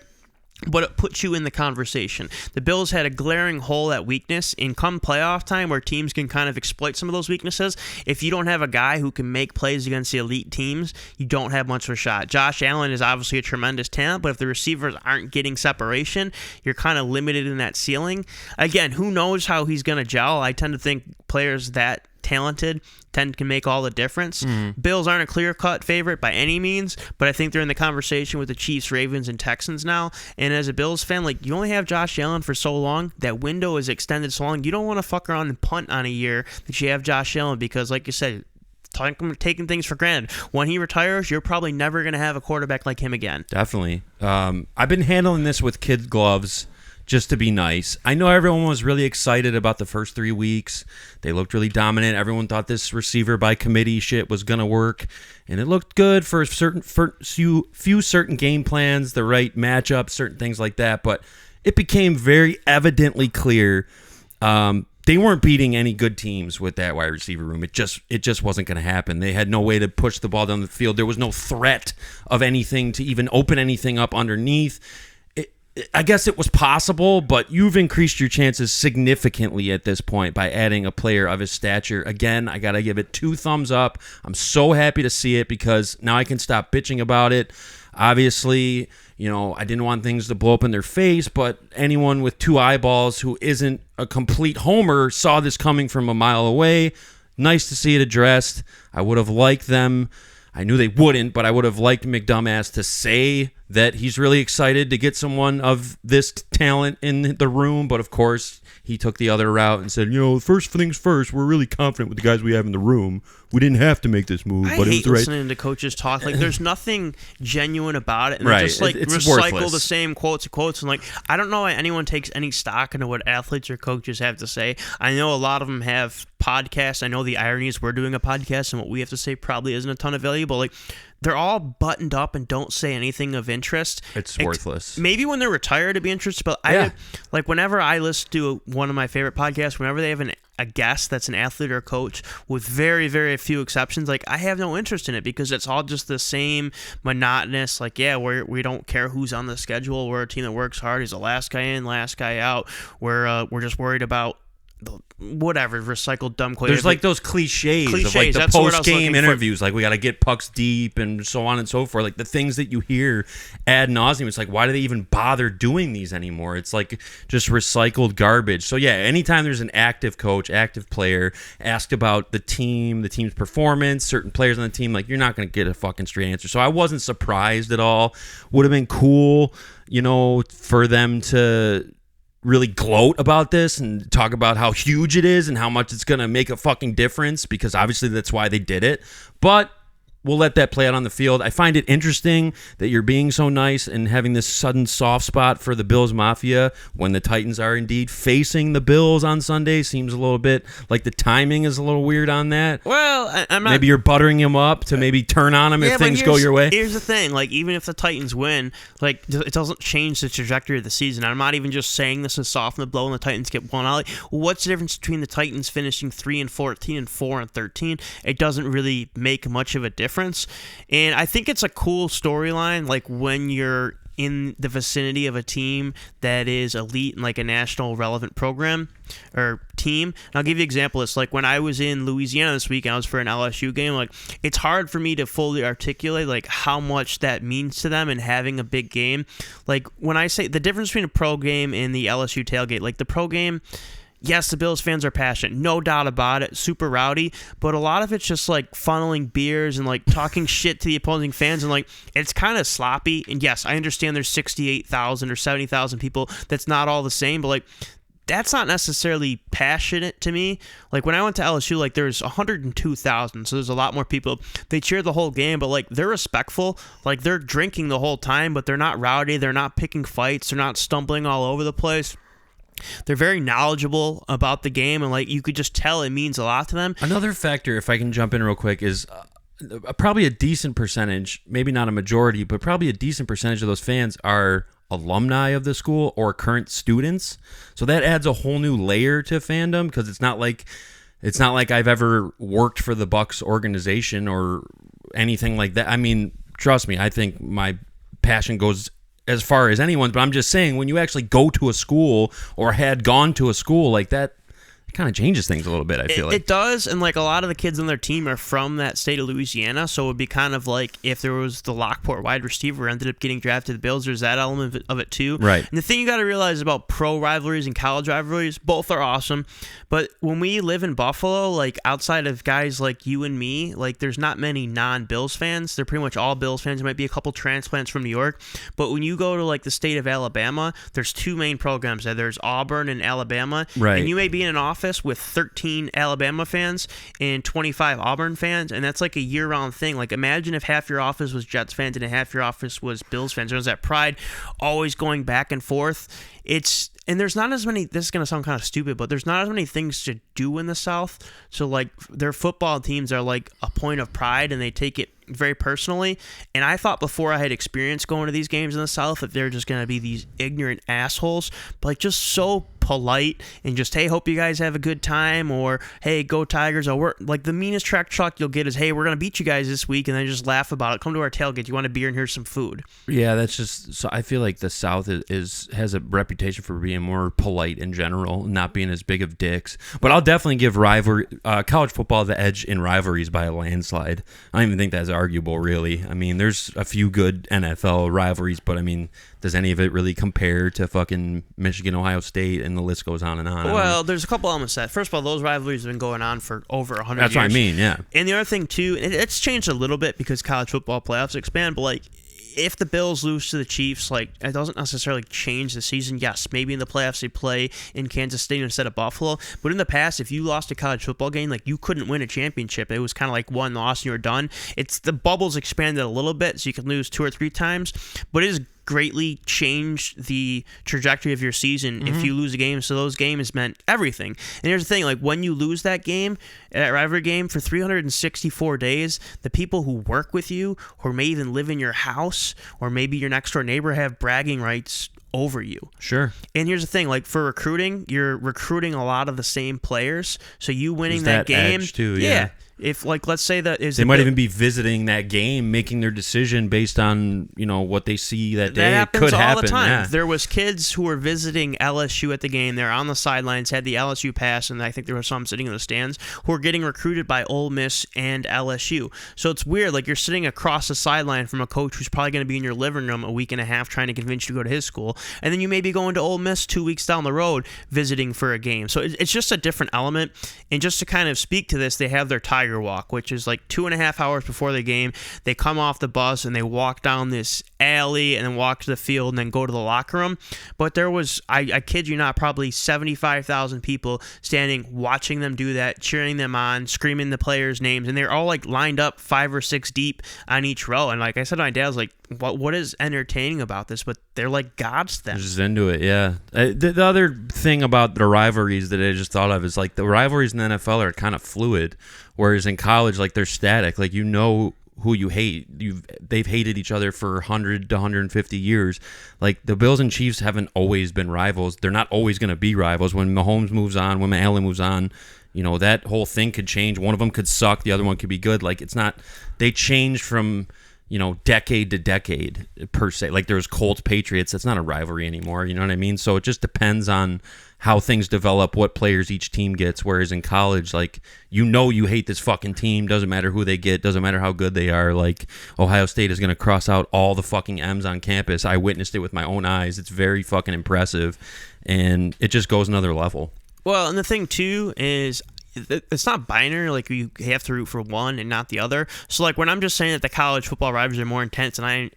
but it puts you in the conversation. The Bills had a glaring hole at weakness, and come playoff time where teams can kind of exploit some of those weaknesses, if you don't have a guy who can make plays against the elite teams, you don't have much of a shot. Josh Allen is obviously a tremendous talent, but if the receivers aren't getting separation, you're kind of limited in that ceiling. Again, who knows how he's going to gel? I tend to think players that talented can make all the difference. Bills aren't a clear-cut favorite by any means, but I think they're in the conversation with the Chiefs, Ravens, and Texans now. And as a Bills fan, like, you only have Josh Allen for so long. That window is extended so long. You don't want to fuck around and punt on a year that you have Josh Allen because, like you said, taking things for granted. When he retires, you're probably never going to have a quarterback like him again. Definitely. I've been handling this with kid gloves just to be nice. I know everyone was really excited about the first 3 weeks. They looked really dominant. Everyone thought this receiver by committee shit was going to work, and it looked good for few certain game plans, the right matchups, certain things like that, but it became very evidently clear they weren't beating any good teams with that wide receiver room. It just wasn't going to happen. They had no way to push the ball down the field. There was no threat of anything to even open anything up underneath. I guess it was possible, but you've increased your chances significantly at this point by adding a player of his stature. Again, I got to give it 2 thumbs up. I'm so happy to see it because now I can stop bitching about it. Obviously, I didn't want things to blow up in their face, but anyone with 2 eyeballs who isn't a complete homer saw this coming from a mile away. Nice to see it addressed. I would have liked them. I knew they wouldn't, but I would have liked McDumbass to say that he's really excited to get someone of this talent in the room. But, of course, he took the other route and said, first things first, we're really confident with the guys we have in the room. We didn't have to make this move, but it was hate the right. listening to coaches talk. Like, there's nothing genuine about it. And Right. They just, It's recycle worthless. the same quotes. And, I don't know why anyone takes any stock into what athletes or coaches have to say. I know a lot of them have podcasts. I know the irony is we're doing a podcast, and what we have to say probably isn't a ton of value, but, they're all buttoned up and don't say anything of interest. It's worthless. Maybe when they're retired it'd be interesting, but whenever I listen to one of my favorite podcasts, whenever they have a guest that's an athlete or a coach, with very, very few exceptions, I have no interest in it because it's all just the same monotonous, we don't care who's on the schedule. We're a team that works hard. He's the last guy in, last guy out. We're just worried about whatever recycled dumb quotes. There's those cliches of the post-game interviews, we got to get pucks deep and so on and so forth. The things that you hear ad nauseum. It's why do they even bother doing these anymore? It's just recycled garbage. So yeah, anytime there's an active coach, active player asked about the team's performance, certain players on the team, you're not going to get a fucking straight answer. So I wasn't surprised at all. Would have been cool, for them to really gloat about this and talk about how huge it is and how much it's going to make a fucking difference, because obviously that's why they did it. But we'll let that play out on the field. I find it interesting that you're being so nice and having this sudden soft spot for the Bills Mafia when the Titans are indeed facing the Bills on Sunday. Seems a little bit like the timing is a little weird on that. Well, I'm not... Maybe you're buttering him up to maybe turn on him if things go your way. Here's the thing. Even if the Titans win, it doesn't change the trajectory of the season. I'm not even just saying this to soften the blow and the Titans get one out. What's the difference between the Titans finishing 3-14 and 4-13? It doesn't really make much of a difference. And I think it's a cool storyline, when you're in the vicinity of a team that is elite in a national relevant program or team. And I'll give you an example. It's when I was in Louisiana this week and I was for an LSU game, it's hard for me to fully articulate how much that means to them and having a big game. When I say the difference between a pro game and the LSU tailgate, the pro game, yes, the Bills fans are passionate, no doubt about it, super rowdy, but a lot of it's just funneling beers and talking shit to the opposing fans, and it's kind of sloppy. And yes, I understand there's 68,000 or 70,000 people. That's not all the same, but that's not necessarily passionate to me. When I went to LSU, there's 102,000, so there's a lot more people. They cheer the whole game, but they're respectful. They're drinking the whole time, but they're not rowdy. They're not picking fights. They're not stumbling all over the place. They're very knowledgeable about the game, and you could just tell it means a lot to them. Another factor, if I can jump in real quick, is probably a decent percentage, maybe not a majority, but probably a decent percentage of those fans are alumni of the school or current students. So that adds a whole new layer to fandom, because it's not like I've ever worked for the Bucs organization or anything like that. I mean, trust me, I think my passion goes as far as anyone's, but I'm just saying, when you actually go to a school or had gone to a school like that, it kind of changes things a little bit, I feel like. It does, and like a lot of the kids on their team are from that state of Louisiana, so it would be kind of like if there was the Lockport wide receiver ended up getting drafted to the Bills, there's that element of it too. Right. And the thing you got to realize about pro rivalries and college rivalries, both are awesome, but when we live in Buffalo, like outside of guys like you and me, like there's not many non-Bills fans. They're pretty much all Bills fans. There might be a couple transplants from New York, but when you go to like the state of Alabama, there's two main programs there. There's Auburn and Alabama, right. And you may be in an office with 13 Alabama fans and 25 Auburn fans, and that's like a year-round thing. Like imagine if half your office was Jets fans and half your office was Bills fans. There's that pride always going back and forth. And there's not as many, this is going to sound kind of stupid, but there's not as many things to do in the South. So, like, their football teams are like a point of pride, and they take it very personally. And I thought before I had experience going to these games in the South that they're just going to be these ignorant assholes, but like just so polite and just, hey, hope you guys have a good time, or hey, go Tigers, or we're like the meanest track talk you'll get is, hey, we're going to beat you guys this week, and then just laugh about it. Come to our tailgate. You want a beer, and here's some food. Yeah, that's just, so I feel like the South has a reputation for being more polite in general, not being as big of dicks. But I'll definitely give college football the edge in rivalries by a landslide. I don't even think that's arguable, really. I mean, there's a few good NFL rivalries, but I mean, does any of it really compare to fucking Michigan, Ohio State, and the list goes on and on? Well, there's a couple elements to that. First of all, those rivalries have been going on for over 100 years. That's what I mean, yeah. And the other thing, too, it's changed a little bit because college football playoffs expand, but like, if the Bills lose to the Chiefs, like, it doesn't necessarily change the season. Yes, maybe in the playoffs they play in Kansas City instead of Buffalo. But in the past, if you lost a college football game, like, you couldn't win a championship. It was kind of like one loss and you were done. The bubbles expanded a little bit, so you can lose 2 or 3 times. But it is greatly changed the trajectory of your season if you lose a game. So those games meant everything. And here's the thing, like when you lose that game, that rivalry game, for 364 days, the people who work with you, or may even live in your house, or maybe your next door neighbor, have bragging rights over you. Sure. And here's the thing, like for recruiting, you're recruiting a lot of the same players. So you winning that game, edge too, yeah. If, like, let's say that is... They might even be visiting that game, making their decision based on, what they see that day. That happens could all happen. the time. Yeah. There was kids who were visiting LSU at the game. They're on the sidelines, had the LSU pass, and I think there were some sitting in the stands who were getting recruited by Ole Miss and LSU. So it's weird. Like, you're sitting across the sideline from a coach who's probably going to be in your living room a week and a half trying to convince you to go to his school. And then you may be going to Ole Miss 2 weeks down the road visiting for a game. So it's just a different element. And just to kind of speak to this, they have their Tiger Walk, which is like 2.5 hours before the game. They come off the bus and they walk down this alley and then walk to the field and then go to the locker room. But there was, I kid you not, probably 75,000 people standing watching them do that, cheering them on, screaming the players' names, and they're all like lined up 5 or 6 deep on each row. And like I said to my dad, I was like, what is entertaining about this? But they're like gods to them. Just into it, yeah. The other thing about the rivalries that I just thought of is like the rivalries in the NFL are kind of fluid, whereas in college, like they're static. Like who you hate. They've hated each other for 100 to 150 years. Like the Bills and Chiefs haven't always been rivals. They're not always going to be rivals. When Mahomes moves on, when Allen moves on, that whole thing could change. One of them could suck, the other one could be good. Like it's not. They change from decade to decade per se. Like there's Colts Patriots. That's not a rivalry anymore. You know what I mean? So it just depends on how things develop, what players each team gets. Whereas in college, like, you hate this fucking team. Doesn't matter who they get. Doesn't matter how good they are. Like Ohio State is going to cross out all the fucking M's on campus. I witnessed it with my own eyes. It's very fucking impressive. And it just goes another level. Well, and the thing too is, it's not binary, like you have to root for one and not the other. So like when I'm just saying that the college football rivalries are more intense and I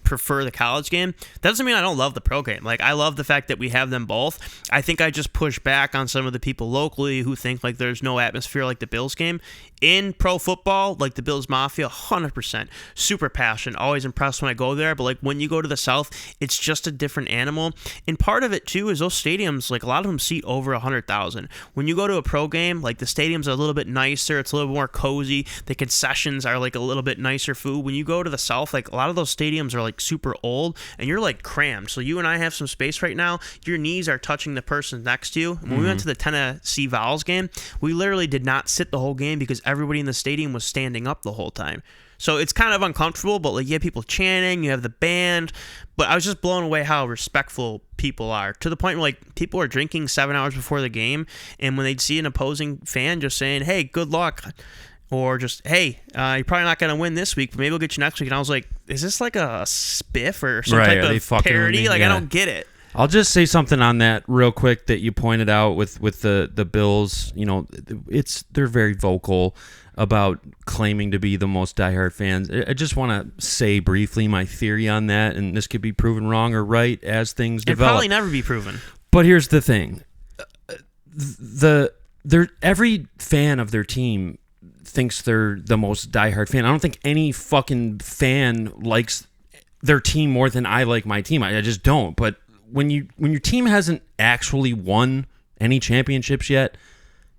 prefer the college game, that doesn't mean I don't love the pro game. Like I love the fact that we have them both. I think I just push back on some of the people locally who think like there's no atmosphere like the Bills game. In pro football, like the Bills Mafia, 100%. Super passionate. Always impressed when I go there. But like when you go to the South, it's just a different animal. And part of it too is those stadiums, like a lot of them seat over 100,000. When you go to a pro game, like the stadiums are a little bit nicer. It's a little more cozy. The concessions are like a little bit nicer food. When you go to the South, like a lot of those stadiums are like super old and you're like crammed. So you and I have some space right now. Your knees are touching the person next to you. When we went to the Tennessee Vols game, we literally did not sit the whole game because everybody in the stadium was standing up the whole time. So it's kind of uncomfortable, but like you have people chanting, you have the band. But I was just blown away how respectful people are, to the point where like people are drinking 7 hours before the game, and when they'd see an opposing fan just saying, "Hey, good luck," or just, "Hey, you're probably not going to win this week, but maybe we'll get you next week." And I was like, is this like a spiff or some type of parody? Like, I don't get it. I'll just say something on that real quick that you pointed out with the Bills. You know, they're very vocal about claiming to be the most diehard fans. I just want to say briefly my theory on that, and this could be proven wrong or right as things develop. It'll probably never be proven. But here's the thing. Every fan of their team thinks they're the most diehard fan. I don't think any fucking fan likes their team more than I like my team. I just don't. But when your team hasn't actually won any championships yet,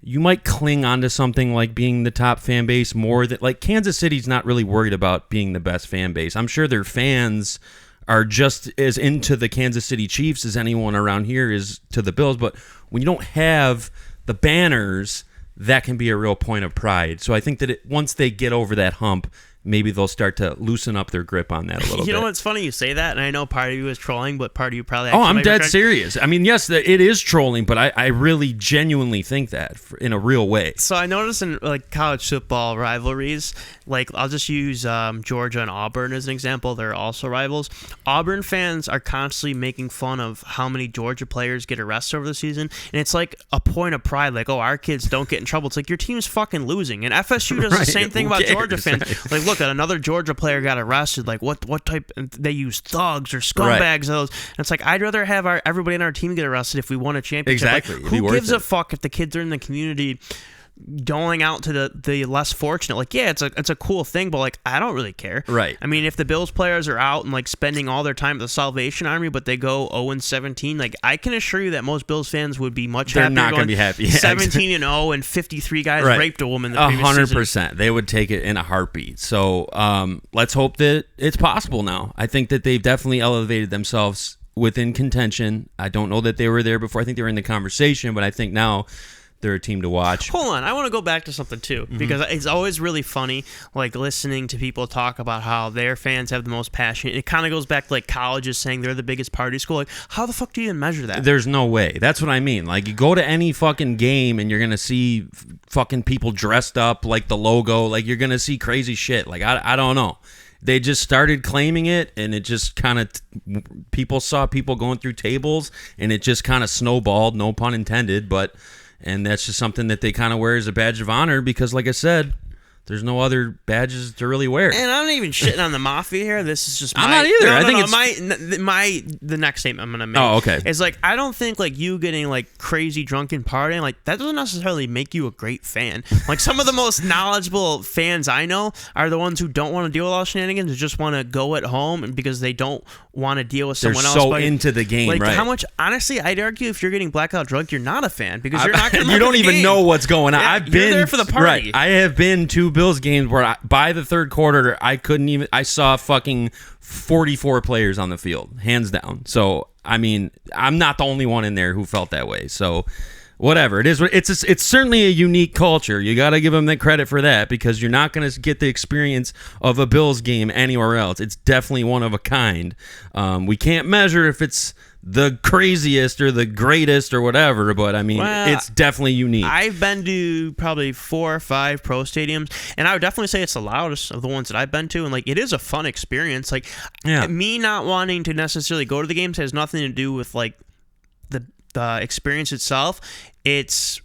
you might cling onto something like being the top fan base more than, like, Kansas City's not really worried about being the best fan base. I'm sure their fans are just as into the Kansas City Chiefs as anyone around here is to the Bills. But when you don't have the banners, that can be a real point of pride. So I think that once they get over that hump, maybe they'll start to loosen up their grip on that a little bit. You know what's funny? You say that, and I know part of you is trolling, but part of you probably... Oh, I'm dead serious. I mean, yes, it is trolling, but I really genuinely think that in a real way. So I noticed in like college football rivalries, like I'll just use Georgia and Auburn as an example. They're also rivals. Auburn fans are constantly making fun of how many Georgia players get arrested over the season, and it's like a point of pride, like, oh, our kids don't get in trouble. It's like your team's fucking losing, and FSU does the same thing about Georgia fans. Right. Like, look, another Georgia player got arrested. Like, what type? They use thugs or scumbags. Of those. And it's like, I'd rather have everybody in our team get arrested if we won a championship. Exactly. Like, who gives a fuck if the kids are in the community doling out to the less fortunate? Like, yeah, it's a cool thing, but like, I don't really care. Right. I mean, if the Bills players are out and like spending all their time at the Salvation Army, but they go 0-17, like, I can assure you that most Bills fans would be much happier. They're not going to be happy. 17-0 and 53 guys raped a woman the previous 100%. season. They would take it in a heartbeat. So let's hope that it's possible now. I think that they've definitely elevated themselves within contention. I don't know that they were there before. I think they were in the conversation, but I think now they're a team to watch. Hold on, I want to go back to something too, because it's always really funny, like, listening to people talk about how their fans have the most passion. It kind of goes back to like colleges saying they're the biggest party school. Like, how the fuck do you even measure that? There's no way. That's what I mean. Like, you go to any fucking game and you're gonna see fucking people dressed up like the logo. Like, you're gonna see crazy shit. Like, I don't know. They just started claiming it, and it just kind of people saw people going through tables, and it just kind of snowballed. No pun intended, but. And that's just something that they kind of wear as a badge of honor because, like I said, there's no other badges to really wear. And I'm not even shitting on the mafia here. This is just my... I'm not either. I think it's... the next statement I'm going to make. Oh, okay. Is like, I don't think like you getting like crazy drunken partying, like that doesn't necessarily make you a great fan. Like, some of the most knowledgeable fans I know are the ones who don't want to deal with all shenanigans, who just want to go at home and because they don't want to deal with someone else. They're so into the game, like, right? How much... Honestly, I'd argue if you're getting blackout drunk, you're not a fan because you're not going to... You don't even know what's going on. Yeah, I've been there for the party. Right. I have been to Bills games where by the third quarter, I saw fucking 44 players on the field, hands down. So, I mean, I'm not the only one in there who felt that way. So, whatever. It's certainly a unique culture. You got to give them the credit for that because you're not going to get the experience of a Bills game anywhere else. It's definitely one of a kind. We can't measure if it's the craziest or the greatest or whatever, but I mean, it's definitely unique. I've been to probably 4 or 5 pro stadiums, and I would definitely say it's the loudest of the ones that I've been to, and like, it is a fun experience. Like, me not wanting to necessarily go to the games has nothing to do with like the experience itself. It's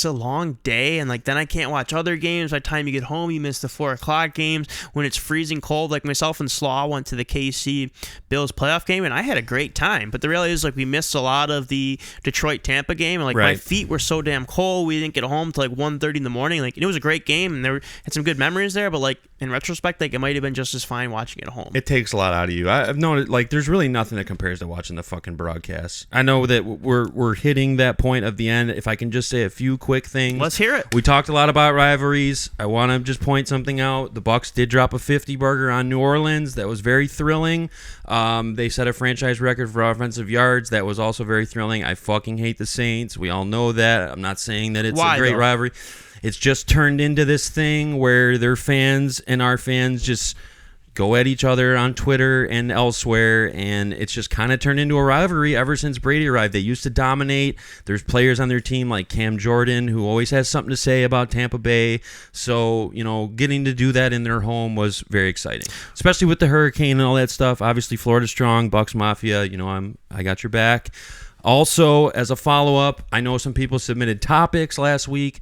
a long day, and like, then I can't watch other games. By the time you get home, you miss the 4 o'clock games when it's freezing cold. Like, myself and Slaw went to the KC Bills playoff game, and I had a great time. But the reality is, like, we missed a lot of the Detroit Tampa game, and like, my feet were so damn cold. We didn't get home till like 1:30 in the morning. Like, it was a great game, and had some good memories there. But like, in retrospect, like, it might have been just as fine watching it at home. It takes a lot out of you. I've known it. Like, there's really nothing that compares to watching the fucking broadcast. I know that we're hitting that point of the end. If I can just say a few quick things. Let's hear it. We talked a lot about rivalries. I want to just point something out. The Bucs did drop a 50 burger on New Orleans. That was very thrilling. They set a franchise record for offensive yards. That was also very thrilling. I fucking hate the Saints. We all know that. I'm not saying that it's a great rivalry. it's just turned into this thing where their fans and our fans just go at each other on Twitter and elsewhere, and it's just kind of turned into a rivalry ever since Brady arrived. They used to dominate. There's players on their team like Cam Jordan who always has something to say about Tampa Bay. So, getting to do that in their home was very exciting, especially with the hurricane and all that stuff. Obviously, Florida strong, Bucs Mafia, I got your back. Also, as a follow-up, I know some people submitted topics last week.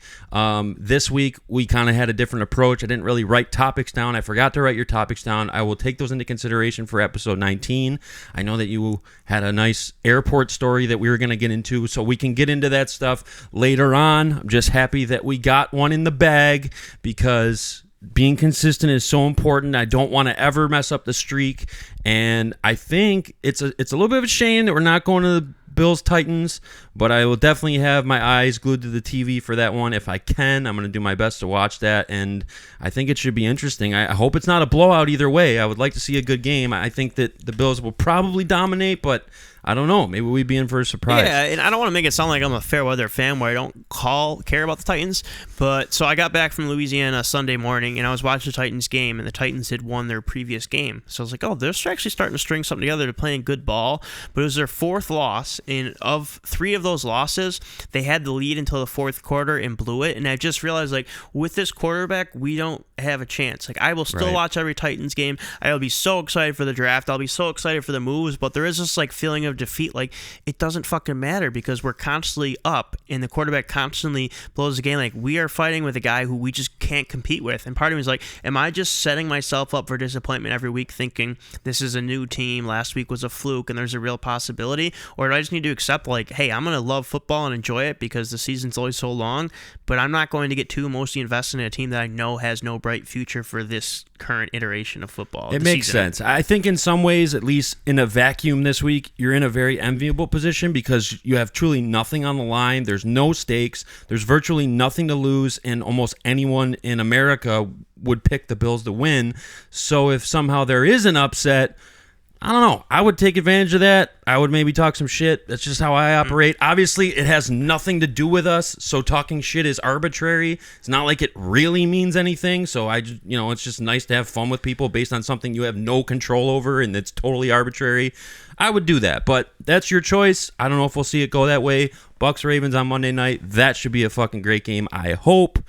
This week, we kind of had a different approach. I didn't really write topics down. I forgot to write your topics down. I will take those into consideration for episode 19. I know that you had a nice airport story that we were going to get into, so we can get into that stuff later on. I'm just happy that we got one in the bag because being consistent is so important. I don't want to ever mess up the streak, and I think it's a little bit of a shame that we're not going to the Bills Titans, but I will definitely have my eyes glued to the TV for that one if I can. I'm going to do my best to watch that, and I think it should be interesting. I hope it's not a blowout either way. I would like to see a good game. I think that the Bills will probably dominate, but I don't know. Maybe we'd be in for a surprise. Yeah, and I don't want to make it sound like I'm a fair weather fan where I don't care about the Titans. But so I got back from Louisiana Sunday morning, and I was watching the Titans game, and the Titans had won their previous game. So I was like, oh, they're actually starting to string something together. They're playing good ball. But it was their fourth loss, and of 3 of those losses, they had the lead until the fourth quarter and blew it. And I just realized, like, with this quarterback, we don't have a chance. Like, I will still watch every Titans game. I will be so excited for the draft. I'll be so excited for the moves. But there is this, like, feeling of defeat. Like, it doesn't fucking matter because we're constantly up and the quarterback constantly blows the game. Like, we are fighting with a guy who we just can't compete with. And part of me is like, am I just setting myself up for disappointment every week thinking this is a new team, last week was a fluke and there's a real possibility? Or do I just need to accept, like, hey, I'm going to love football and enjoy it because the season's always so long, but I'm not going to get too emotionally invested in a team that I know has no bright future for this current iteration of football. It makes sense. I think in some ways, at least in a vacuum this week, you're in a very enviable position because you have truly nothing on the line. There's no stakes. There's virtually nothing to lose, and almost anyone in America would pick the Bills to win. So if somehow there is an upset, I don't know. I would take advantage of that. I would maybe talk some shit. That's just how I operate. Obviously, it has nothing to do with us, so talking shit is arbitrary. It's not like it really means anything, so it's just nice to have fun with people based on something you have no control over and it's totally arbitrary. I would do that, but that's your choice. I don't know if we'll see it go that way. Bucs Ravens on Monday night. That should be a fucking great game, I hope.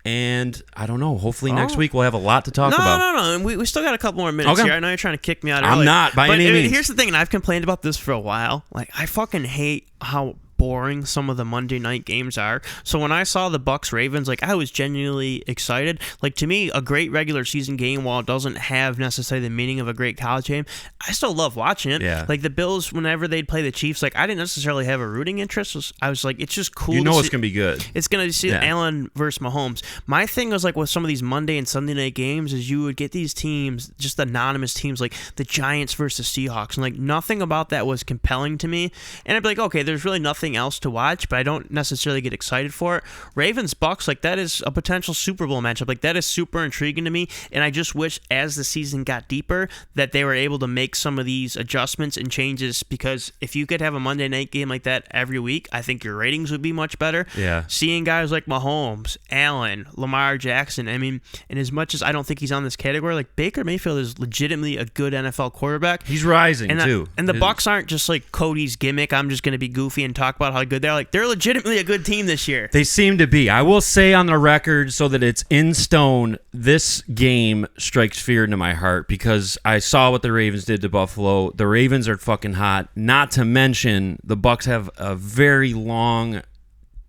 And I don't know. Hopefully next week we'll have a lot to talk about. No. We still got a couple more minutes here. I know you're trying to kick me out early. I'm not, by any means. Here's the thing, and I've complained about this for a while. Like, I fucking hate how boring some of the Monday night games are. So when I saw the Bucs Ravens, like, I was genuinely excited. Like, to me, a great regular season game, while it doesn't have necessarily the meaning of a great college game, I still love watching it. Yeah. Like, the Bills, whenever they'd play the Chiefs, like, I didn't necessarily have a rooting interest. I was like, it's just cool. You know it's gonna be good. It's gonna see Allen versus Mahomes. My thing was, like, with some of these Monday and Sunday night games is you would get these teams, just anonymous teams, like the Giants versus Seahawks, and like nothing about that was compelling to me. And I'd be like, okay, there's really nothing else to watch, but I don't necessarily get excited for it. Ravens Bucs, like, that is a potential Super Bowl matchup. Like, that is super intriguing to me, and I just wish as the season got deeper that they were able to make some of these adjustments and changes, because if you could have a Monday night game like that every week, I think your ratings would be much better. Yeah. Seeing guys like Mahomes, Allen, Lamar Jackson, I mean, and as much as I don't think he's on this category, like, Baker Mayfield is legitimately a good NFL quarterback. He's rising, too. And the Bucs aren't just like Cody's gimmick, I'm just going to be goofy and talk about how good they're. Like, they're legitimately a good team this year. They seem to be. I will say on the record, so that it's in stone, this game strikes fear into my heart because I saw what the Ravens did to Buffalo. The Ravens are fucking hot. Not to mention, the Bucs have a very long,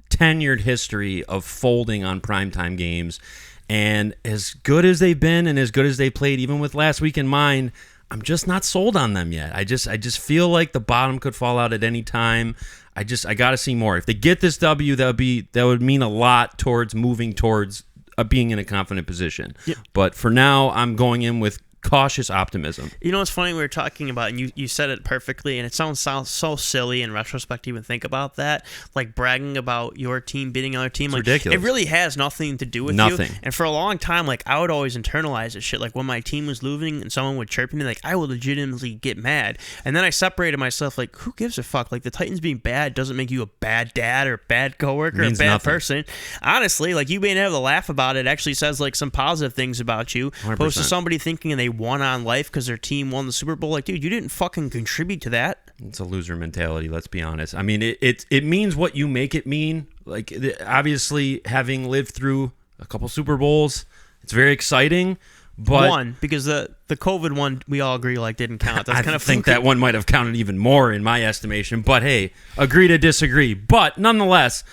tenured history of folding on primetime games. And as good as they've been and as good as they played, even with last week in mind, I'm just not sold on them yet. I just feel like the bottom could fall out at any time. I got to see more. If they get this W, that would mean a lot towards moving towards being in a confident position. Yeah. But for now, I'm going in with cautious optimism. You know what's funny? We were talking about, and you said it perfectly, and it sounds so silly in retrospect to even think about that. Like bragging about your team beating another team. Like, ridiculous. It really has nothing to do with you. And for a long time, like I would always internalize this shit. Like when my team was losing and someone would chirp me, like I would legitimately get mad. And then I separated myself. Like, who gives a fuck? Like the Titans being bad doesn't make you a bad dad or bad coworker or a bad person. Honestly, like you being able to laugh about it actually says like some positive things about you. 100%. Opposed to somebody thinking they won on life because their team won the Super Bowl. Like, dude, you didn't fucking contribute to that. It's a loser mentality, let's be honest. I mean, it means what you make it mean. Like, obviously, having lived through a couple Super Bowls, it's very exciting. But one, because the COVID one, we all agree, like, didn't count. That's kind of think that one might have counted even more in my estimation. But, hey, agree to disagree. But, nonetheless,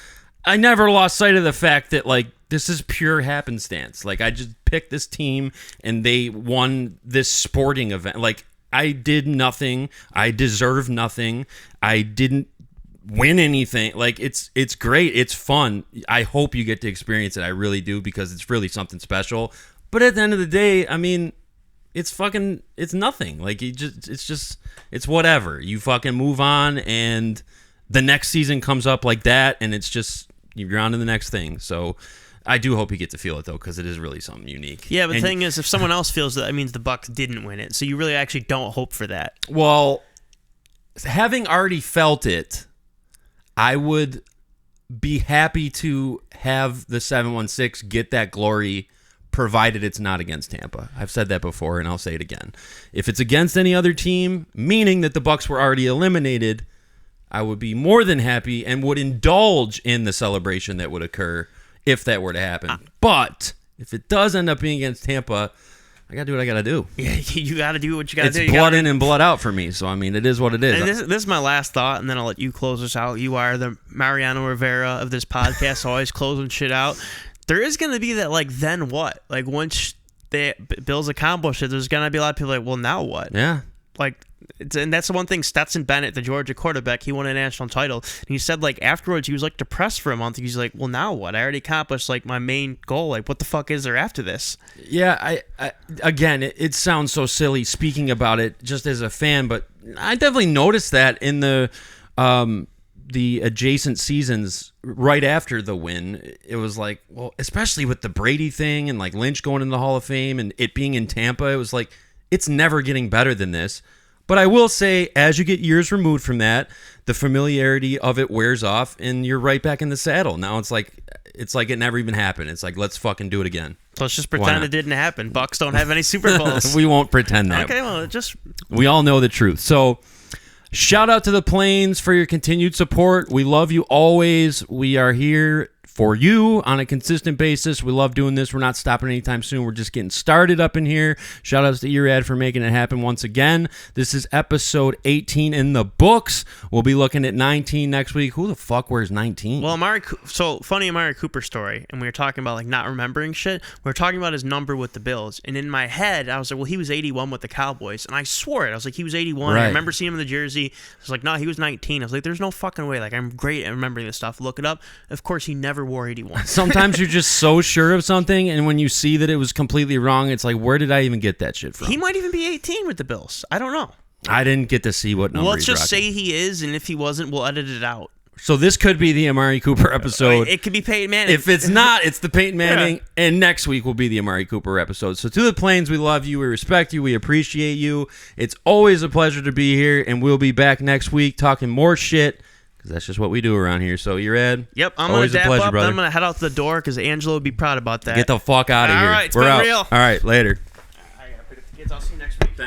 I never lost sight of the fact that, like, this is pure happenstance. Like, I just picked this team, and they won this sporting event. Like, I did nothing. I deserve nothing. I didn't win anything. Like, it's great. It's fun. I hope you get to experience it. I really do, because it's really something special. But at the end of the day, I mean, it's nothing. Like, it's whatever. You fucking move on, and the next season comes up like that, and it's just, you're on to the next thing. So I do hope you get to feel it, though, because it is really something unique. Yeah, but the thing is, if someone else feels that means the Bucs didn't win it. So you really actually don't hope for that. Well, having already felt it, I would be happy to have the 716 get that glory, provided it's not against Tampa. I've said that before, and I'll say it again. If it's against any other team, meaning that the Bucs were already eliminated, I would be more than happy and would indulge in the celebration that would occur if that were to happen. But if it does end up being against Tampa, I got to do what I got to do. Yeah, you got to do what you got to do. It's blood in and blood out for me. So, I mean, it is what it is. And this is my last thought, and then I'll let you close us out. You are the Mariano Rivera of this podcast, always closing shit out. There is going to be that, like, then what? Like, once Bills accomplish it, there's going to be a lot of people like, well, now what? Yeah. Like, and that's the one thing. Stetson Bennett, the Georgia quarterback, he won a national title, and he said, like, afterwards he was like depressed for a month. He's like, well, now what? I already accomplished like my main goal. Like, what the fuck is there after this? Yeah, I again, it sounds so silly speaking about it just as a fan, but I definitely noticed that in the adjacent seasons right after the win. It was like, well, especially with the Brady thing and like Lynch going in the Hall of Fame and it being in Tampa, it was like, it's never getting better than this. But I will say, as you get years removed from that, the familiarity of it wears off, and you're right back in the saddle. Now it's like it never even happened. It's like, let's fucking do it again. Let's just pretend it didn't happen. Bucs don't have any Super Bowls. We won't pretend that. Okay, well, we all know the truth. So, shout out to the Plains for your continued support. We love you always. We are here for you on a consistent basis. We love doing this. We're not stopping anytime soon. We're just getting started up in here. Shout outs to Erad for making it happen once again. This is episode 18 in the books. We'll be looking at 19 next week. Who the fuck wears 19? Well, funny Amari Cooper story, and we were talking about like not remembering shit. We were talking about his number with the Bills, and in my head, I was like, well, he was 81 with the Cowboys, and I swore it. I was like, he was 81. Right. I remember seeing him in the jersey. I was like, no, he was 19. I was like, there's no fucking way. Like, I'm great at remembering this stuff. Look it up. Of course, he never wore 81. Sometimes you're just so sure of something, and when you see that it was completely wrong, it's like, where did I even get that shit from? He might even be 18 with the Bills. I don't know. I didn't get to see what number. Well, let's just say he is, and if he wasn't, we'll edit it out. So this could be the Amari Cooper episode. It could be Peyton Manning. If it's not, it's the Peyton Manning, and next week will be the Amari Cooper episode. So to the Plains, we love you, we respect you, we appreciate you. It's always a pleasure to be here, and we'll be back next week talking more shit. That's just what we do around here. So, you're Ed. Yep, I'm going to dap up. Then I'm going to head out the door because Angela would be proud about that. Get the fuck out of here. All right, it's been real. All right, later. I'll see you next week.